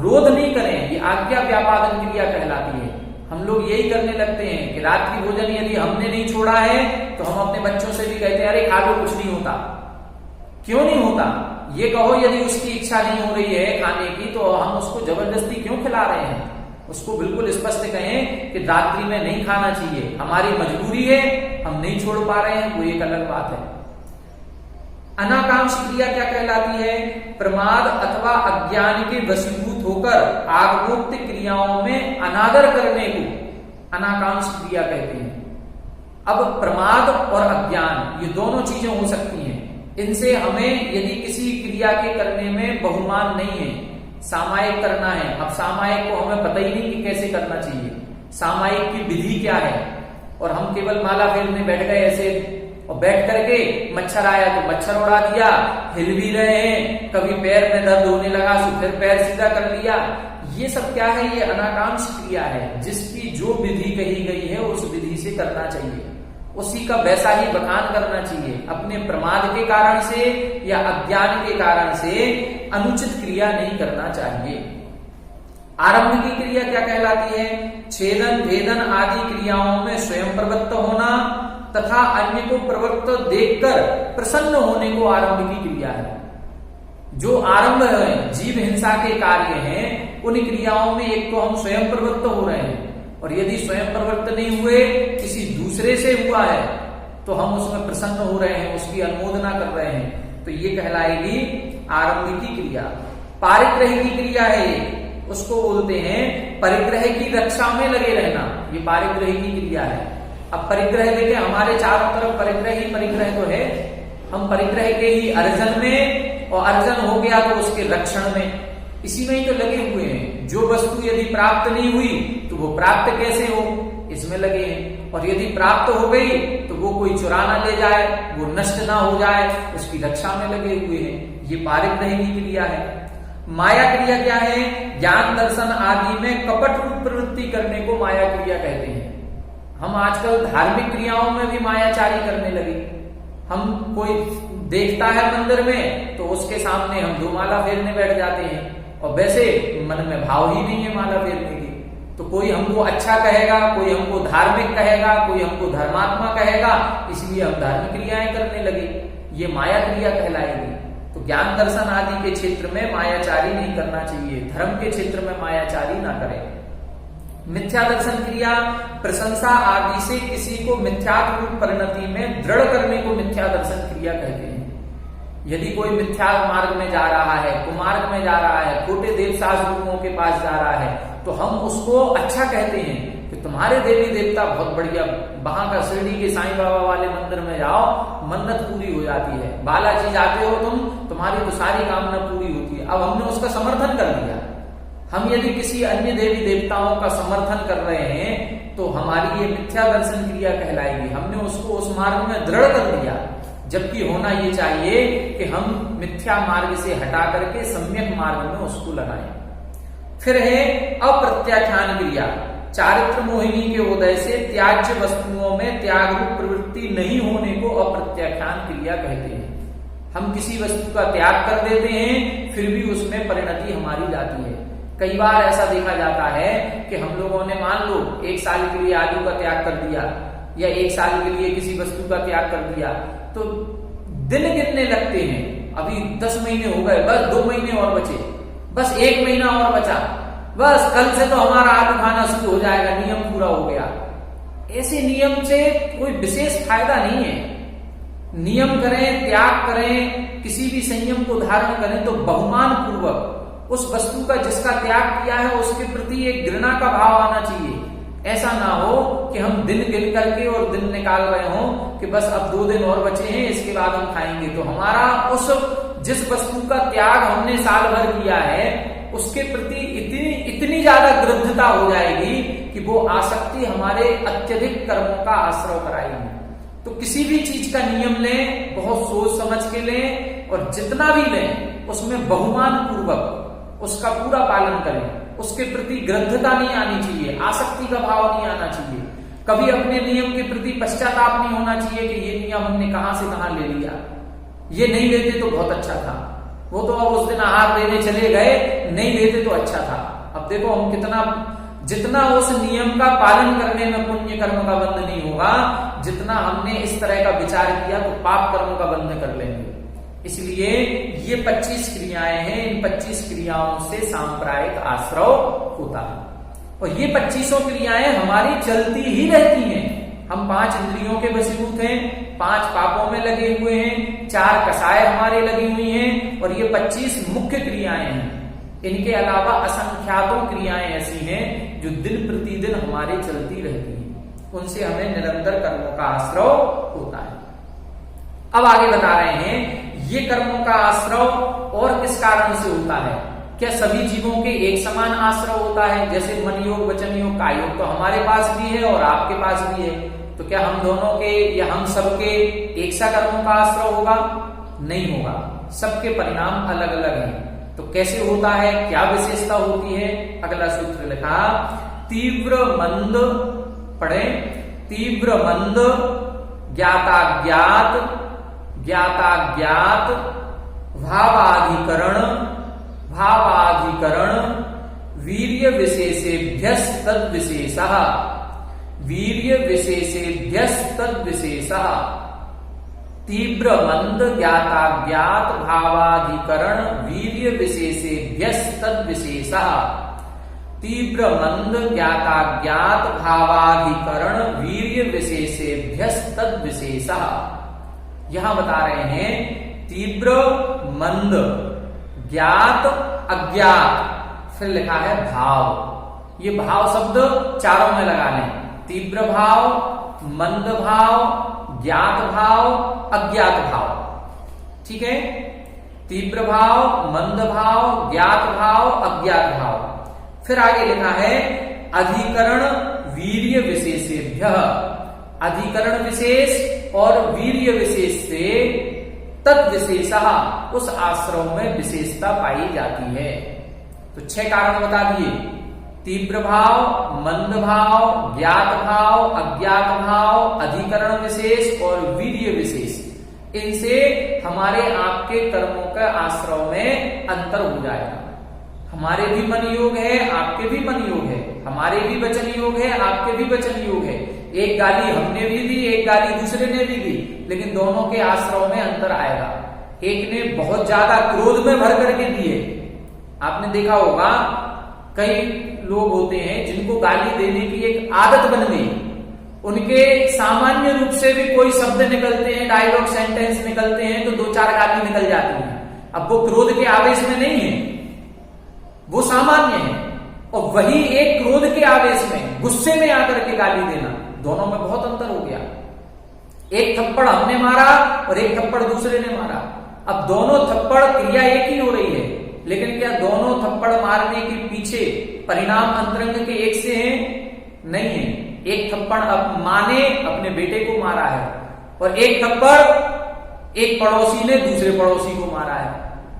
रोध नहीं करें, ये आज्ञा व्यापादन क्रिया कहलाती है। हम लोग यही करने लगते हैं कि रात्रि भोजन यदि हमने नहीं छोड़ा है तो हम अपने बच्चों से भी कहते हैं अरे खा लो, कुछ नहीं होता। क्यों नहीं होता? ये कहो यदि उसकी इच्छा नहीं हो रही है खाने की तो हम उसको जबरदस्ती क्यों खिला रहे हैं? उसको बिल्कुल स्पष्ट कहें कि रात्रि में नहीं खाना चाहिए, हमारी मजबूरी है, हम नहीं छोड़ पा रहे हैं, वो एक अलग बात है। अनाकांक्ष क्रिया क्या कहलाती है? प्रमाद अथवा अज्ञान के वशीभूत होकर आगमोक्त क्रियाओं में अनादर करने को अनाकांक्ष क्रिया कहते हैं। अब प्रमाद और अज्ञान ये दोनों चीजें हो सकती हैं, इनसे हमें यदि किसी क्रिया के करने में बहुमान नहीं है, सामायिक करना है। अब सामायिक को हमें पता ही नहीं कि कैसे करना चाहिए, सामायिक की विधि क्या है, और हम केवल माला फेरने बैठ गए ऐसे, और बैठ करके मच्छर आया तो मच्छर उड़ा दिया, हिल भी रहे हैं, कभी पैर में दर्द होने लगा तो फिर पैर सीधा कर लिया। ये सब क्या है? ये अनाकांक्ष क्रिया है, जिसकी जो विधि कही गई है उस विधि से करना चाहिए, उसी का वैसा ही बखान करना चाहिए। अपने प्रमाद के कारण से या अज्ञान के कारण से अनुचित क्रिया नहीं करना चाहिए। आरंभ की क्रिया क्या कहलाती है? छेदन भेदन आदि क्रियाओं में स्वयं प्रवृत्त होना तथा अन्य को प्रवृत्त देखकर प्रसन्न होने को आरंभ की क्रिया है। जो आरंभ है, जीव हिंसा के कार्य हैं, उन क्रियाओं में एक तो हम स्वयं प्रवृत्त हो रहे हैं, और यदि स्वयं प्रवृत्त नहीं हुए, किसी दूसरे से हुआ है तो हम उसमें प्रसन्न हो रहे हैं, उसकी अनुमोदना कर रहे हैं, तो ये कहलाएगी आरंभ की क्रिया। पारिग्रह की क्रिया है ये, उसको बोलते हैं परिग्रह की रक्षा में लगे रहना, ये पारिग्रह की क्रिया है। अब परिग्रह देखें, हमारे चारों तरफ परिग्रह ही परिग्रह तो है, हम परिग्रह के ही अर्जन में, और अर्जन हो गया तो उसके रक्षण में, इसी में ही तो लगे हुए हैं। जो वस्तु यदि प्राप्त नहीं हुई तो वो प्राप्त कैसे हो, इसमें लगे हैं, और यदि प्राप्त हो गई तो वो कोई चुरा ना ले जाए, वो नष्ट ना हो जाए, उसकी रक्षा में लगे हुए हैं। ये पारिग्रह की क्रिया है। माया क्रिया क्या है? ज्ञान दर्शन आदि में कपट रूप प्रवृत्ति करने को माया क्रिया कहते हैं। हम आजकल धार्मिक क्रियाओं में भी मायाचारी करने लगे। हम कोई देखता है मंदिर में तो उसके सामने हम दो माला फेरने बैठ जाते हैं, और वैसे मन में भाव ही नहीं है माला फेरने की। तो कोई हमको अच्छा कहेगा, कोई हमको धार्मिक कहेगा, कोई हमको धर्मात्मा कहेगा, इसलिए हम धार्मिक क्रियाएं करने लगे। ये माया क्रिया कहलाएगी। तो ज्ञान दर्शन आदि के क्षेत्र में मायाचारी नहीं करना चाहिए, धर्म के क्षेत्र में मायाचारी ना करें। मिथ्या दर्शन क्रिया प्रशंसा आदि से किसी को मिथ्यात्व परिणति में दृढ़ करने को मिथ्या दर्शन क्रिया कहते हैं। यदि कोई मिथ्या मार्ग में जा रहा है, कुमार्ग में जा रहा है, खोटे देव शास्त्रों के पास जा रहा है, तो हम उसको अच्छा कहते हैं कि तुम्हारे देवी देवता बहुत बढ़िया, वहां का शिरडी के साईं बाबा वाले मंदिर में जाओ, मन्नत पूरी हो जाती है। बालाजी जाते हो तुम, तुम्हारी तो सारी कामना पूरी होती है। अब हमने उसका समर्थन कर दिया। हम यदि किसी अन्य देवी देवताओं का समर्थन कर रहे हैं तो हमारी ये मिथ्या दर्शन क्रिया कहलाएगी। हमने उसको उस मार्ग में दृढ़ कर दिया, जबकि होना ये चाहिए कि हम मिथ्या मार्ग से हटा करके सम्यक मार्ग में उसको लगाएं। फिर है अप्रत्याख्यान क्रिया। चारित्र मोहिनी के उदय से त्याज्य वस्तुओं में त्याग रूप प्रवृत्ति नहीं होने को अप्रत्याख्यान क्रिया कहते हैं। हम किसी वस्तु का त्याग कर देते हैं, फिर भी उसमें परिणति हमारी जाती है। कई बार ऐसा देखा जाता है कि हम लोगों ने मान लो 1 साल के लिए आलू का त्याग कर दिया या 1 साल के लिए किसी वस्तु का त्याग कर दिया, तो दिन गिनने लगते हैं। अभी 10 महीने हो गए, बस 2 महीने और बचे, बस 1 महीना और बचा, बस कल से तो हमारा आलू खाना शुरू हो जाएगा, नियम पूरा हो गया। ऐसे नियम से कोई विशेष फायदा नहीं है। नियम करें, त्याग करें, किसी भी संयम को धारण करें तो बहुमान पूर्वक उस वस्तु का जिसका त्याग किया है उसके प्रति एक घृणा का भाव आना चाहिए। ऐसा ना हो कि हम दिन गिन करके और दिन निकाल रहे हो कि बस अब 2 दिन और बचे हैं, इसके बाद हम खाएंगे। तो हमारा उस जिस वस्तु का त्याग हमने साल भर किया है उसके प्रति इतनी ज्यादा गृद्धता हो जाएगी कि वो आसक्ति हमारे अत्यधिक कर्मों का आश्रय कराएगी। तो किसी भी चीज का नियम लें, बहुत सोच समझ के लें, और जितना भी लें उसमें बहुमान पूर्वक उसका पूरा पालन करें। उसके प्रति गृद्धता नहीं आनी चाहिए, आसक्ति का भाव नहीं आना चाहिए। कभी अपने नियम के प्रति पश्चाताप नहीं होना चाहिए कि ये नियम हमने कहां से कहां ले लिया, ये नहीं लेते तो बहुत अच्छा था, वो तो अब उस दिन आहार लेने चले गए, नहीं लेते तो अच्छा था। अब देखो हम जितना उस नियम का पालन करने में पुण्य कर्म का बंध नहीं होगा, जितना हमने इस तरह का विचार किया तो पाप कर्म का बंध कर लेंगे। इसलिए ये 25 क्रियाएं हैं, इन 25 क्रियाओं से सांप्रायिक आश्रय होता है। और ये 25 क्रियाएं हमारी चलती ही रहती हैं। हम 5 इंद्रियों के वशीभूत हैं, 5 पापों में लगे हुए हैं, 4 कसाय हमारे लगी हुई हैं, और ये 25 मुख्य क्रियाएं हैं। इनके अलावा असंख्यातों क्रियाएं ऐसी हैं जो दिन प्रतिदिन हमारे चलती रहती हैं, उनसे हमें निरंतर कर्मों का आश्रय होता है। अब आगे बता रहे हैं ये कर्मों का आश्रय और किस कारण से होता है। क्या सभी जीवों के एक समान आश्रय होता है? जैसे मन योग, वचन योग, काय योग तो हमारे पास भी है और आपके पास भी है, तो क्या हम दोनों के या हम सबके एक सा कर्मों का आश्रय होगा? नहीं होगा, सबके परिणाम अलग अलग हैं। तो कैसे होता है, क्या विशेषता होती है? अगला सूत्र लिखा, तीव्र मंद, पढ़े, तीव्र मंद, ज्ञाताज्ञात, ज्ञाताज्ञात, भावाधिकरण, भावाधिकरण, वीर्य विशेषेभ्यस् तद्विशेषः, वीर्य विशेषेभ्यस् तद्विशेषः। तीव्र मंद, ज्ञाताज्ञात, भावाधिकरण, वीर्य विशेषेभ्यस् तद्विशेषः। तीव्र मंद, ज्ञाताज्ञात, भावाधिकरण, वीर्य विशेषेभ्यस् तद्विशेषः। यहां बता रहे हैं तीव्र, मंद, ज्ञात, अज्ञात, फिर लिखा है भाव। ये भाव शब्द चारों में लगा लें, तीव्र भाव, मंद भाव, ज्ञात भाव, अज्ञात भाव। ठीक है, तीव्र भाव, मंद भाव, ज्ञात भाव, अज्ञात भाव। फिर आगे लिखा है अधिकरण वीर्य विशेषेभ्यः, अधिकरण विशेष और वीर्य विशेष से तद्विशेषः, उस आश्रय में विशेषता पाई जाती है। तो 6 कारण बता दिए, तीव्र भाव, मंद भाव, ज्ञात भाव, अज्ञात भाव, अधिकरण विशेष और वीर्य विशेष। इनसे हमारे आपके कर्मों का आश्रय में अंतर हो जाएगा। हमारे भी मन योग है, आपके भी मन योग है, हमारे भी वचन योग है, आपके भी वचन योग है। एक गाली हमने भी दी, एक गाली दूसरे ने भी दी, लेकिन दोनों के आश्रय में अंतर आएगा। एक ने बहुत ज्यादा क्रोध में भर करके दिए, आपने देखा होगा कई लोग होते हैं जिनको गाली देने की एक आदत बन गई, उनके सामान्य रूप से भी कोई शब्द निकलते हैं, डायलॉग सेंटेंस निकलते हैं तो 2-4 गाली निकल जाती है। अब वो क्रोध के आवेश में नहीं है, वो सामान्य है। और वही एक क्रोध के आवेश में, गुस्से में आकर के गाली देना, दोनों में बहुत अंतर हो गया। एक थप्पड़ हमने मारा और एक थप्पड़ दूसरे ने मारा। अब दोनों थप्पड़ क्रिया एक ही हो रही है, लेकिन क्या दोनों थप्पड़ मारने के पीछे परिणाम अंतरंग के एक से हैं? नहीं है। एक थप्पड़ अब मां ने अपने बेटे को मारा है और एक थप्पड़ एक पड़ोसी ने दूसरे पड़ोसी को मारा है।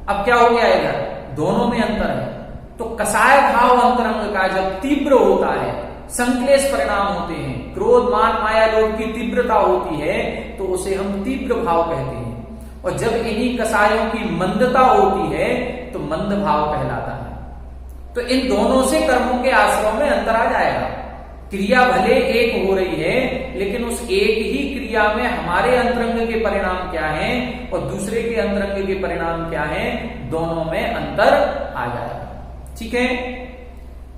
अब क्या हो गया इधर? दोनों में अंतर है। तो कसाय भाव अंतरंग का जब तीव्र होता है, संक्लेश परिणाम होते हैं, क्रोध मान माया लोभ की तीव्रता होती है, तो उसे हम तीव्र भाव कहते हैं। और जब इन्हीं कसायों की मंदता होती है तो मंद भाव कहलाता है। तो इन दोनों से कर्मों के आश्रम में अंतर आ जाएगा। क्रिया भले एक हो रही है, लेकिन उस एक ही क्रिया में हमारे अंतरंग के परिणाम क्या हैं और दूसरे के अंतरंग के परिणाम क्या हैं, दोनों में अंतर आ जाएगा। ठीक है।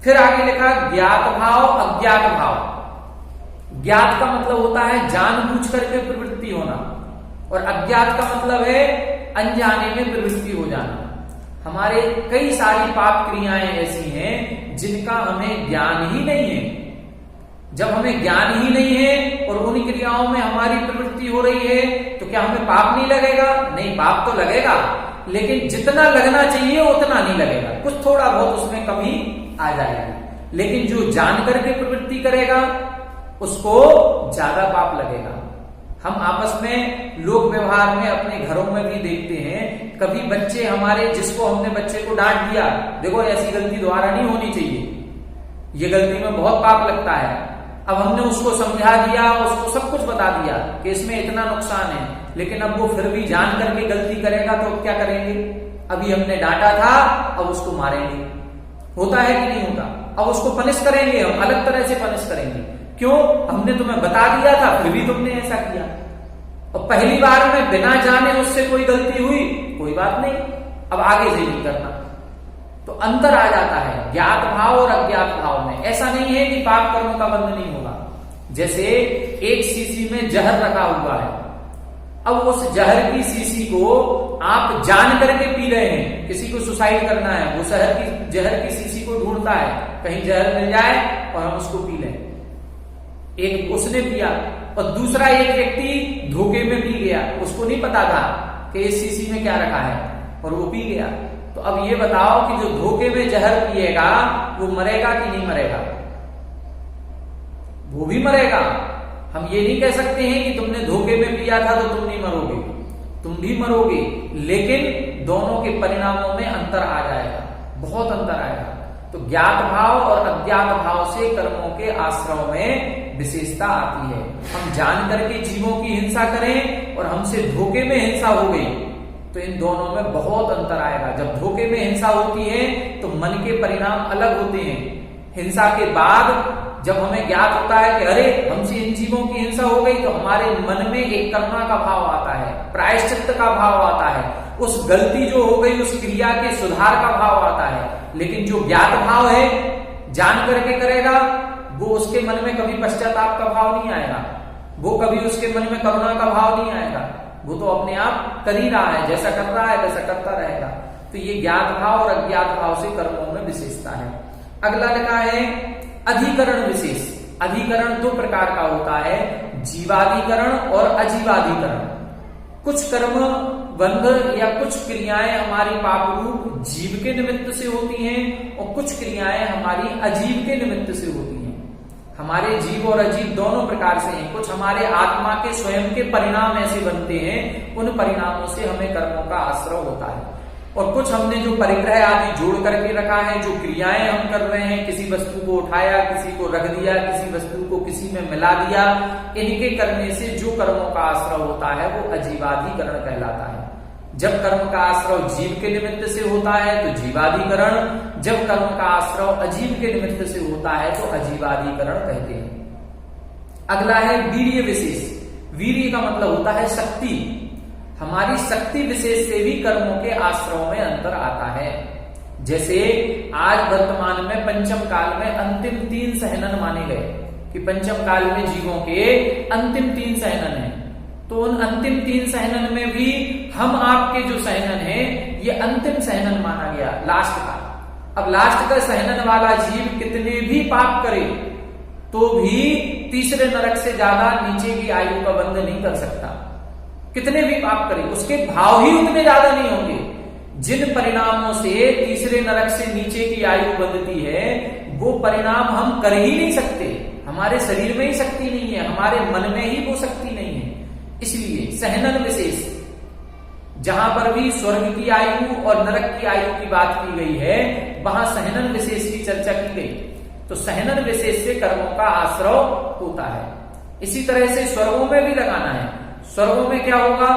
फिर आगे लिखा ज्ञात भाव अज्ञात भाव। ज्ञात का मतलब होता है जानबूझ करके प्रवृत्ति होना, और अज्ञात का मतलब है अनजाने में प्रवृत्ति हो जाना। हमारे कई सारी पाप क्रियाएं ऐसी हैं जिनका हमें ज्ञान ही नहीं है। जब हमें ज्ञान ही नहीं है और उन क्रियाओं में हमारी प्रवृत्ति हो रही है, तो क्या हमें पाप नहीं लगेगा? नहीं, पाप तो लगेगा, लेकिन जितना लगना चाहिए उतना नहीं लगेगा, कुछ थोड़ा बहुत उसमें कमी आ जाएगी। लेकिन जो जान करके प्रवृत्ति करेगा उसको ज्यादा पाप लगेगा। हम आपस में लोक व्यवहार में अपने घरों में भी देखते हैं, कभी बच्चे हमारे, जिसको हमने बच्चे को डांट दिया, देखो ऐसी गलती दोबारा नहीं होनी चाहिए, ये गलती में बहुत पाप लगता है। अब हमने उसको समझा दिया, उसको सब कुछ बता दिया कि इसमें इतना नुकसान है, लेकिन अब वो फिर भी जान करके गलती करेगा तो क्या करेंगे? अभी हमने डांटा था, अब उसको मारेंगे। होता है कि नहीं होता? अब उसको पनिश करेंगे, हम अलग तरह से पनिश करेंगे। क्यों? हमने तुम्हें बता दिया था, फिर भी तुमने ऐसा किया। और पहली बार में बिना जाने उससे कोई गलती हुई, कोई बात नहीं, अब आगे से नहीं करना। तो अंतर आ जाता है ज्ञात भाव और अज्ञात भाव में। ऐसा नहीं है कि पाप कर्म का बंध नहीं होगा। जैसे एक शीशी में जहर रखा हुआ है, अब उस जहर की शीशी को आप जान करके पी रहे हैं, किसी को सुसाइड करना है, वो जहर की शीशी को ढूंढता है, कहीं जहर मिल जाए और हम उसको पी लें। एक उसने पिया और दूसरा एक व्यक्ति धोखे में पी गया, उसको नहीं पता था कि इस शीशी में क्या रखा है और वो पी गया। तो अब ये बताओ कि जो धोखे में जहर पिएगा वो मरेगा कि नहीं मरेगा? वो भी मरेगा। हम ये नहीं कह सकते हैं कि तुमने धोखे में पिया था तो तुम नहीं मरोगे, तुम भी मरोगे, लेकिन दोनों के परिणामों में अंतर आ जाएगा, बहुत अंतर आएगा। तो ज्ञात भाव और अज्ञात भाव से कर्मों के आश्रय में विशेषता आती है। हम जान करके जीवों की हिंसा करें और हमसे धोखे में हिंसा हो गई, तो इन दोनों में बहुत अंतर आएगा। जब धोखे में हिंसा होती है तो मन के परिणाम अलग होते हैं। हिंसा के बाद जब हमें ज्ञात होता है कि अरे हमसे इन जीवों की हिंसा हो गई, तो हमारे मन में एक करुणा का भाव आता है, प्रायश्चित्त का भाव आता है, उस गलती जो हो गई उस क्रिया के सुधार का भाव आता है। लेकिन जो ज्ञात भाव है, जान करके करेगा, वो उसके मन में कभी पश्चाताप का भाव नहीं आएगा, वो कभी उसके मन में करुणा का भाव नहीं आएगा, वो तो अपने आप कर ही रहा है, जैसा कर रहा है वैसा करता रहेगा। तो ये ज्ञात भाव और अज्ञात भाव से कर्मों में विशेषता है। अगला लिखा है अधिकरण विशेष। अधिकरण दो प्रकार का होता है, जीवाधिकरण और अजीवाधिकरण। कुछ कर्म बंध या कुछ क्रियाएं हमारी पाप रूप जीव के निमित्त से होती हैं और कुछ क्रियाएं हमारी अजीव के निमित्त से होती हैं। हमारे जीव और अजीव दोनों प्रकार से हैं। कुछ हमारे आत्मा के स्वयं के परिणाम ऐसे बनते हैं, उन परिणामों से हमें कर्मों का आश्रय होता है। और कुछ हमने जो परिग्रह आदि जोड़ करके रखा है, जो क्रियाएं हम कर रहे हैं, किसी वस्तु को उठाया, किसी को रख दिया, किसी वस्तु को किसी में मिला दिया, इनके करने से जो कर्मों का आश्रय होता है वो अजीवाधिकरण कहलाता है। जब कर्म का आश्रय जीव के निमित्त से होता है तो जीवाधिकरण, जब कर्म का आश्रय अजीव के निमित्त से होता है तो अजीवाधिकरण कहते हैं। अगला है वीर्य विशेष। वीर्य का मतलब होता है शक्ति। हमारी शक्ति विशेष से भी कर्मों के आश्रयों में अंतर आता है। जैसे आज वर्तमान में पंचम काल में अंतिम 3 सहनन माने गए कि पंचम काल में जीवों के अंतिम 3 सहनन है, तो उन अंतिम 3 सहनन में भी हम आपके जो सहनन है ये अंतिम सहनन माना गया, लास्ट का। अब लास्ट का सहनन वाला जीव कितने भी पाप करे तो भी तीसरे नरक से ज्यादा नीचे की आयु का बंध नहीं कर सकता। कितने भी पाप करे उसके भाव ही उतने ज्यादा नहीं होंगे। जिन परिणामों से तीसरे नरक से नीचे की आयु बंधती है वो परिणाम हम कर ही नहीं सकते। हमारे शरीर में ही शक्ति नहीं है, हमारे मन में ही वो शक्ति नहीं है। इसलिए सहनन विशेष, जहां पर भी स्वर्ग की आयु और नरक की आयु की बात की गई है वहां सहनन विशेष की चर्चा की गई। तो सहनन विशेष से कर्मों का आश्रय होता है। इसी तरह से स्वर्गों में भी लगाना है। स्वर्गों में क्या होगा?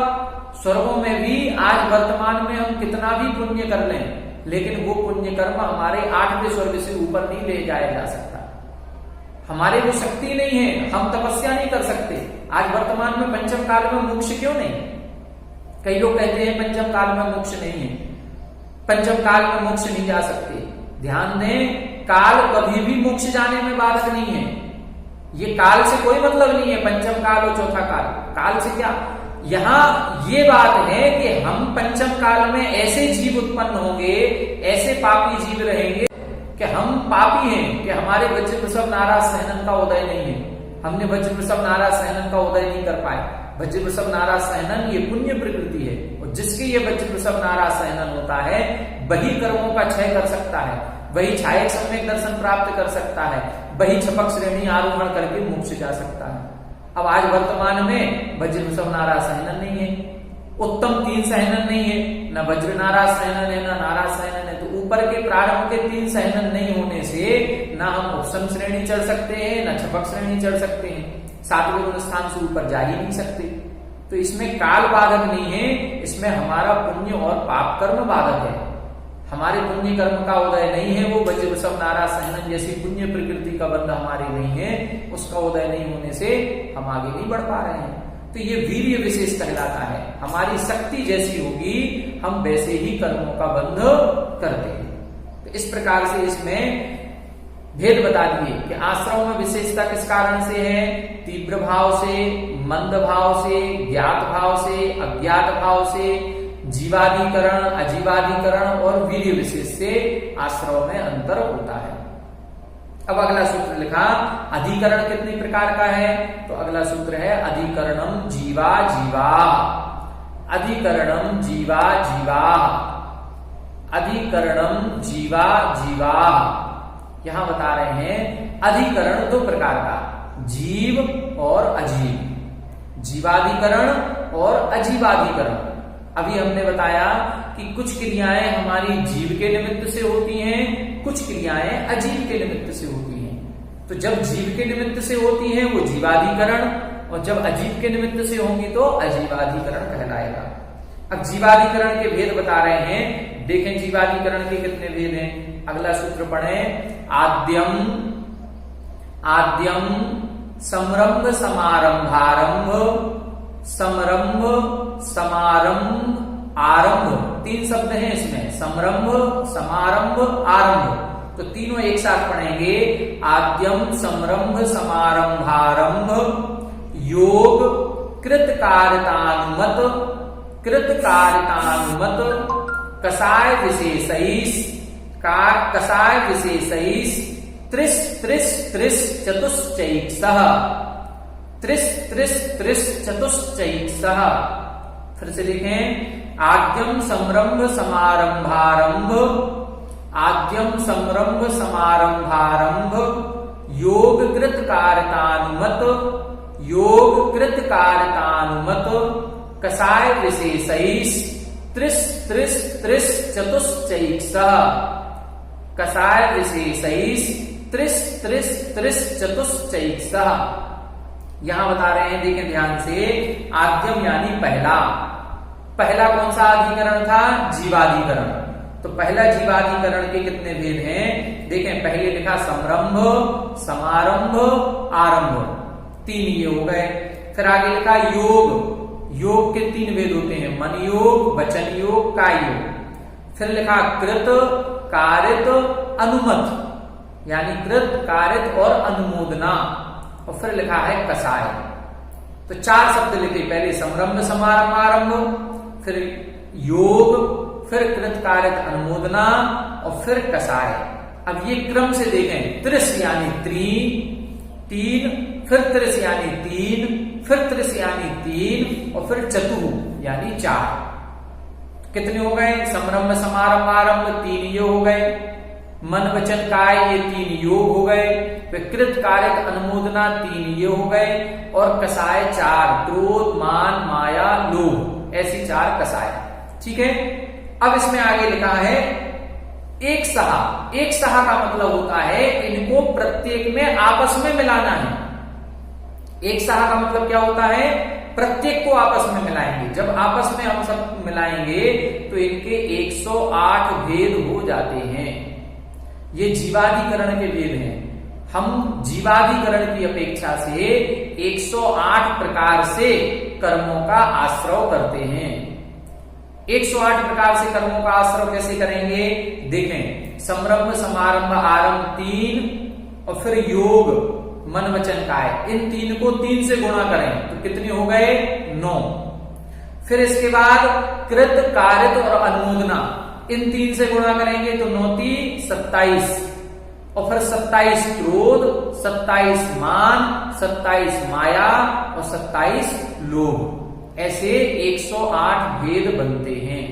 स्वर्गों में भी आज वर्तमान में हम कितना भी पुण्य कर लें, लेकिन वो पुण्य कर्म हमारे 8वें स्वर्ग से ऊपर नहीं ले जाया जा सकता। हमारे वो शक्ति नहीं है, हम तपस्या नहीं कर सकते। आज वर्तमान में पंचम काल में मोक्ष क्यों नहीं? कई लोग कहते हैं पंचम काल में मोक्ष नहीं है, पंचम काल में मोक्ष नहीं जा सकते। ध्यान दें, काल कभी भी मोक्ष जाने में बाधक नहीं है। ये काल से कोई मतलब नहीं है, पंचम काल और चौथा काल। काल से क्या, यहां ये बात है कि हम पंचम काल में ऐसे जीव उत्पन्न होंगे, ऐसे पापी जीव रहेंगे कि हम पापी हैं, कि हमारे वज्र वृषभ नाराज सहनन का उदय नहीं है। हमने वज्र वृषभ नाराज सहनन का उदय नहीं कर पाए। वज्र वृषभ नाराज सहनन ये पुण्य प्रकृति है, और जिसके ये वज्र वृषभ नाराज सहनन होता है वही कर्मों का क्षय कर सकता है, वही छायक सम्यक दर्शन प्राप्त कर सकता है, वही छपक श्रेणी आरोहण करके मोक्ष जा सकता है। अब आज वर्तमान में वज्र वृषभ नाराज सहनन नहीं है, उत्तम 3 सहनन नहीं है, न वज्र नाराज सहनन है, न नाराज सहनन है। तो ऊपर के प्रारंभ के 3 सहनन नहीं होने से ना हम उपसम श्रेणी चढ़ सकते हैं, न छपक श्रेणी चढ़ सकते हैं, 7वें गुण स्थान से ऊपर जा ही नहीं सकते। तो इसमें काल बाधक नहीं है, इसमें हमारा पुण्य और पाप कर्म बाधक है। हमारे पुण्य कर्म का उदय नहीं है, वो वज्र वृषभ नाराज सहनन जैसी पुण्य प्रकृति का बंध हमारी नहीं है, उसका उदय नहीं होने से हम आगे नहीं बढ़ पा रहे हैं। तो ये वीर्य विशेष कहलाता है। हमारी शक्ति जैसी होगी हम वैसे ही कर्मों का बंध करते हैं। तो इस प्रकार से इसमें भेद बता दिए कि आश्रम में विशेषता किस कारण से है? तीव्र भाव से, मंद भाव से, ज्ञात भाव से, अज्ञात भाव से, जीवाधिकरण, अजीवाधिकरण और वीर्य विशेष से आश्रम में अंतर होता है। अब अगला सूत्र लिखा, अधिकरण कितने प्रकार का है? तो अगला सूत्र है अधिकरणम जीवा जीवा। अधिकरणम जीवा जीवा, अधिकरणम जीवा जीवा। यहां बता रहे हैं अधिकरण 2 प्रकार का, जीव और अजीव, जीवाधिकरण और अजीवाधिकरण। अभी हमने बताया कि कुछ क्रियाएं हमारी जीव के निमित्त से होती हैं, कुछ क्रियाएं अजीव के निमित्त से होती हैं। तो जब जीव के निमित्त से होती हैं वो जीवाधिकरण, और जब अजीव के निमित्त से होंगी तो अजीवाधिकरण कहलाएगा। अब जीवाधिकरण के भेद बता रहे हैं, देखें जीवाधिकरण के कितने भेद हैं। अगला सूत्र पढ़ें, आद्यम, आद्यम समरंभ समारंभारंभ, समरंभ समारंभ आरंभ। 3 शब्द हैं इसमें, समरंभ, समारंभ, आरंभ। तो तीनों एक साथ पढ़ेंगे, आद्यम समरंभ समारंभारंभ, योग कृतकार्यतानुमत, कृतकार्यतानुमत, कसाय विशेषैष, कसाय विशेषैष, त्रिस त्रिस त्रिस चतुश्चैक्षः, त्रिस त्रिस त्रिस चतुश्चैक्षः। फिर से लिखें, आद्यम समरंभ समारंभारंभ, आद्यम समरंभ समारंभारंभ, योग कृत कारतानुमत, योग कृत कारतानुमत, कसाय विशेषैष, त्रिस त्रिस त्रिस चतुश्चैक्षः, कसाय विशेषैष, त्रिस त्रिस त्रिस चतुश्चैक्षः। यहां बता रहे हैं, देखें ध्यान से, आद्यम यानी पहला। पहला कौन सा अधिकरण था? जीवाधिकरण। तो पहला जीवाधिकरण के कितने भेद हैं? देखें, पहले लिखा समरंभ, समारंभ, आरंभ, 3 ये हो गए। फिर आगे लिखा योग, योग के 3 भेद होते हैं, मन योग, वचन योग, काय योग। फिर लिखा कृत, कारित अनुमत, यानी कृत कारित और अनुमोदना, और फिर लिखा है कसाय। तो 4 शब्द लिखे, पहले समरंभ समारंभ आरंभ, फिर योग, फिर कृत कारित अनुमोदना और फिर कसाय। अब ये क्रम से देखें, त्रिश यानी तीन, फिर त्रिश यानी 3, फिर त्रिश यानी 3 और फिर चतुः यानी 4। कितने हो गए? समरंभ समारंभ आरंभ 3 ये हो गए, मन वचन काय ये 3 योग हो गए, विकृत कारित अनुमोदना 3 ये हो गए, और कसाय 4, क्रोध मान माया लोभ, ऐसी 4 कसाय। ठीक है। अब इसमें आगे लिखा है एक सहा। एक सहा का मतलब होता है इनको प्रत्येक में आपस में मिलाना है। एक सहा का मतलब क्या होता है? प्रत्येक को आपस में मिलाएंगे। जब आपस में हम सब मिलाएंगे तो इनके 108 भेद हो जाते हैं। ये जीवाधिकरण के भेद हैं। हम जीवाधिकरण की अपेक्षा से 108 प्रकार से कर्मों का आश्रय करते हैं। 108 प्रकार से कर्मों का आश्रय कैसे करेंगे? देखें, समरंभ समारंभ आरंभ 3 और फिर योग मन वचन काय, इन 3 को 3 से गुणा करें तो कितने हो गए? 9। फिर इसके बाद कृत कारित और अनुमोदना, इन 3 से गुणा करेंगे तो 9 3 27, और फिर 27 क्रोध, 27 मान, 27 माया और 27 लोभ। ऐसे 108 भेद बनते हैं।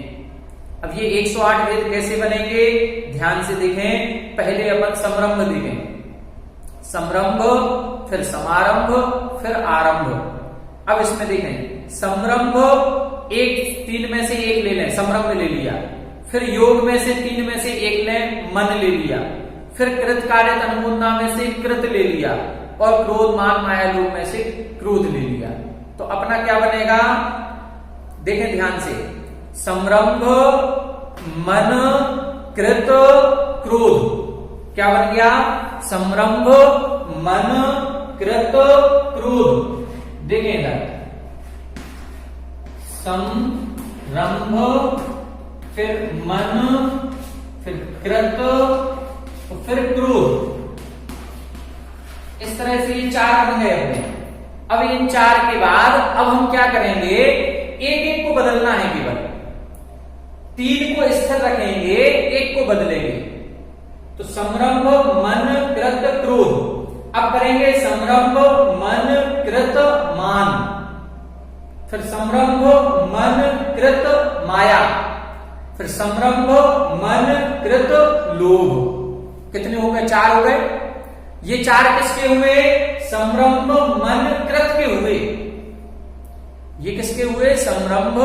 अब ये 108 भेद कैसे बनेंगे? ध्यान से देखें। पहले अपन समरंभ देखें, समरंभ, फिर समारंभ, फिर आरंभ। अब इसमें देखें, समरंभ 3 में से 1 ले लें, समरंभ ले लिया। फिर योग में से 3 में से 1 लें, मन ले लिया। फिर कृत कारित अनुमोदना में से कृत ले लिया, और क्रोध मान माया लोभ में से क्रोध ले लिया। तो अपना क्या बनेगा? देखें ध्यान से, समरंभ मन कृत क्रोध, क्या बन गया? समरंभ मन कृत क्रोध। देखें इधर, समरंभ, फिर मन, फिर कृत और फिर क्रोध। इस तरह से ये 4 बन गए अपने। अब इन 4 के बाद अब हम क्या करेंगे? एक को बदलना है केवल। 3 को स्थिर रखेंगे, 1 को बदलेंगे। तो समरंभ मन कृत क्रोध। अब करेंगे समरंभ मन कृत मान, फिर समरंभ मन कृत माया, फिर समरंभ मन कृत लोभ। कितने हो गए? 4 हो गए। ये 4 किसके हुए? समरंभ मन कृत के हुए। ये किसके हुए? समरंभ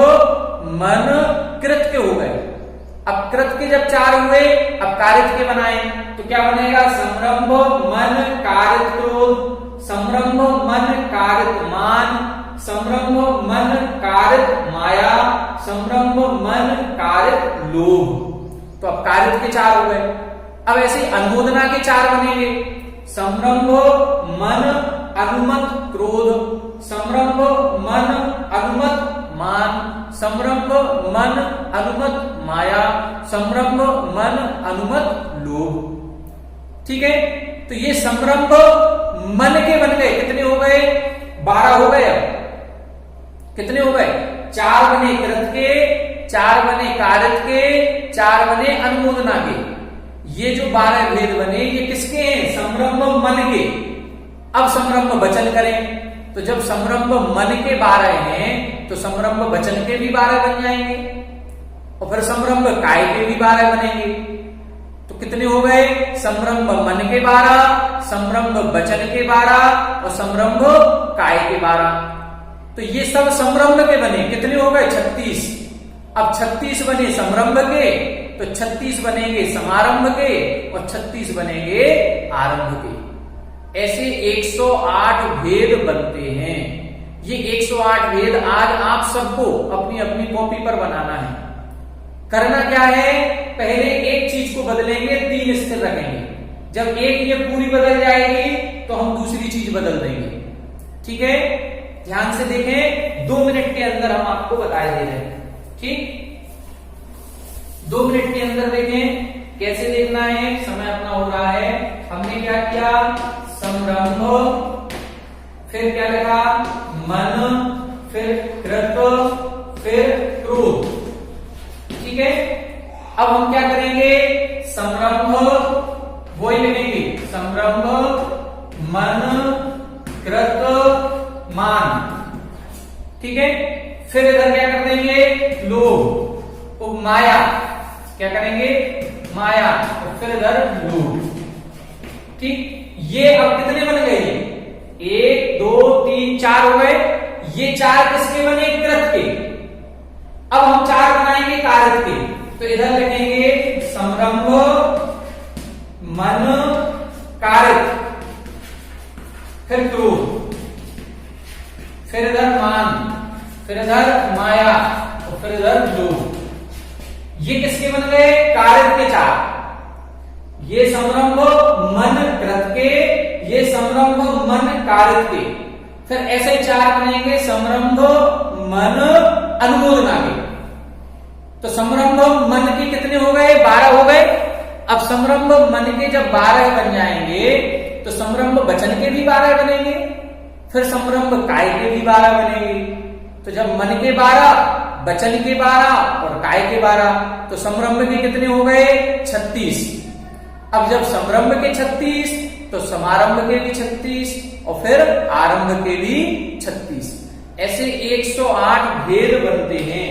मन कृत के हो गए। अब कृत के जब 4 हुए, अब कारित के बनाए तो क्या बनेगा? समरंभ मन कारित क्रोध, समरंभ मन कारित मान, समरंभ मन कारित माया, समरंभ मन कारित लोभ। तो अब कारित के 4 हो गए। अब ऐसे अनुमोदना के 4 बनेंगे। समरंभ मन अनुमत क्रोध, समरंभ मन अनुमत मान, समरंभ मन अनुमत माया, समरंभ मन अनुमत लोभ। ठीक है। तो ये समरंभ मन के बन गए। कितने हो गए? 12 हो गए। अब कितने हो गए? 4 बने कृत के, 4 बने कारित के, 4 बने अनुमोदना के। ये जो 12 भेद बने ये किसके हैं? समरंभ मन के। अब समरंभ वचन करें तो जब समरंभ मन के 12 हैं तो समरंभ वचन के भी 12 बन जाएंगे, और फिर समरंभ काय के भी 12 बनेंगे। तो कितने हो गए? समरंभ मन के 12, समरंभ वचन के 12 और समरंभ काय के 12। तो ये सब समरंभ के बने। कितने हो गए? 36। अब 36 बने समरंभ के तो 36 बनेंगे समारंभ के और 36 बनेंगे आरंभ के। ऐसे 108 भेद बनते हैं। ये 108 भेद आज आप सबको अपनी अपनी कॉपी पर बनाना है। करना क्या है? पहले एक चीज को बदलेंगे, 3 स्थिर रखेंगे। जब एक ये पूरी बदल जाएगी तो हम दूसरी चीज बदल देंगे। ठीक है। ध्यान से देखें, 2 मिनट के अंदर हम आपको बता दे रहे हैं। ठीक, 2 मिनट के अंदर देखें कैसे देखना है, समय अपना हो रहा है। हमने क्या किया, संरंभ, फिर क्या लिखा, मन, फिर कृत, फिर क्रोध। ठीक है, अब हम क्या करेंगे, संरंभ वही लिखेंगे, संरंभ, मन, कृत, मान। ठीक है, फिर इधर क्या कर देंगे, लोभ, माया, क्या करेंगे, माया, और फिर इधर लोभ। ठीक, ये अब कितने बन गए, 1 2 3 4 हो गए। ये 4 किसके बने, कृत के। अब हम 4 बनाएंगे कारक के, तो इधर लिखेंगे संरंभ, मन, कारक, फिर क्रोध, फिर इधर मान, फिर इधर माया, और फिर इधर लोभ। ये किसके बन गए, कारक के 4। ये संरंभ मन कृत के, ये संरंभ मन कारक के, फिर ऐसे 4 बनेंगे संरंभ मन अनुमोदना के। तो संरंभ मन के कितने हो गए, 12 हो गए। अब संरंभ मन के जब 12 बन जाएंगे तो संरंभ वचन के भी 12 बनेंगे, फिर संरंभ काय के भी 12 बनेंगे। तो जब मन के 12, वचन के 12 और काय के 12, तो संरंभ के कितने हो गए, 36। अब जब संरंभ के 36 तो समारंभ के भी 36 और फिर आरंभ के भी 36। ऐसे 108 भेद बनते हैं।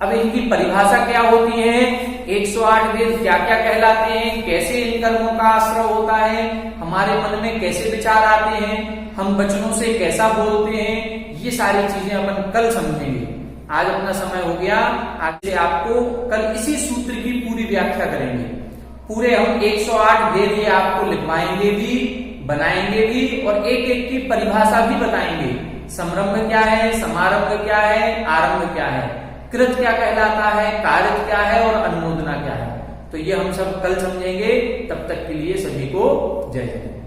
अब इनकी परिभाषा क्या होती है, 108 भेद क्या क्या कहलाते हैं, कैसे इन कर्मों का आश्रय होता है, हमारे मन में कैसे विचार आते हैं, हम वचनों से कैसा बोलते हैं, ये सारी चीजें अपन कल समझेंगे। आज अपना समय हो गया, आज से आपको कल इसी सूत्र की पूरी व्याख्या करेंगे। पूरे हम 108 भेद ये आपको लिखवाएंगे भी, बनाएंगे भी, और एक एक की परिभाषा भी बताएंगे। संरंभ क्या है, समारंभ क्या है, आरंभ क्या है, कृत क्या कहलाता है, कारक क्या है और अनुमोदना क्या है। तो ये हम सब कल समझेंगे। तब तक के लिए सभी को जय हिंद।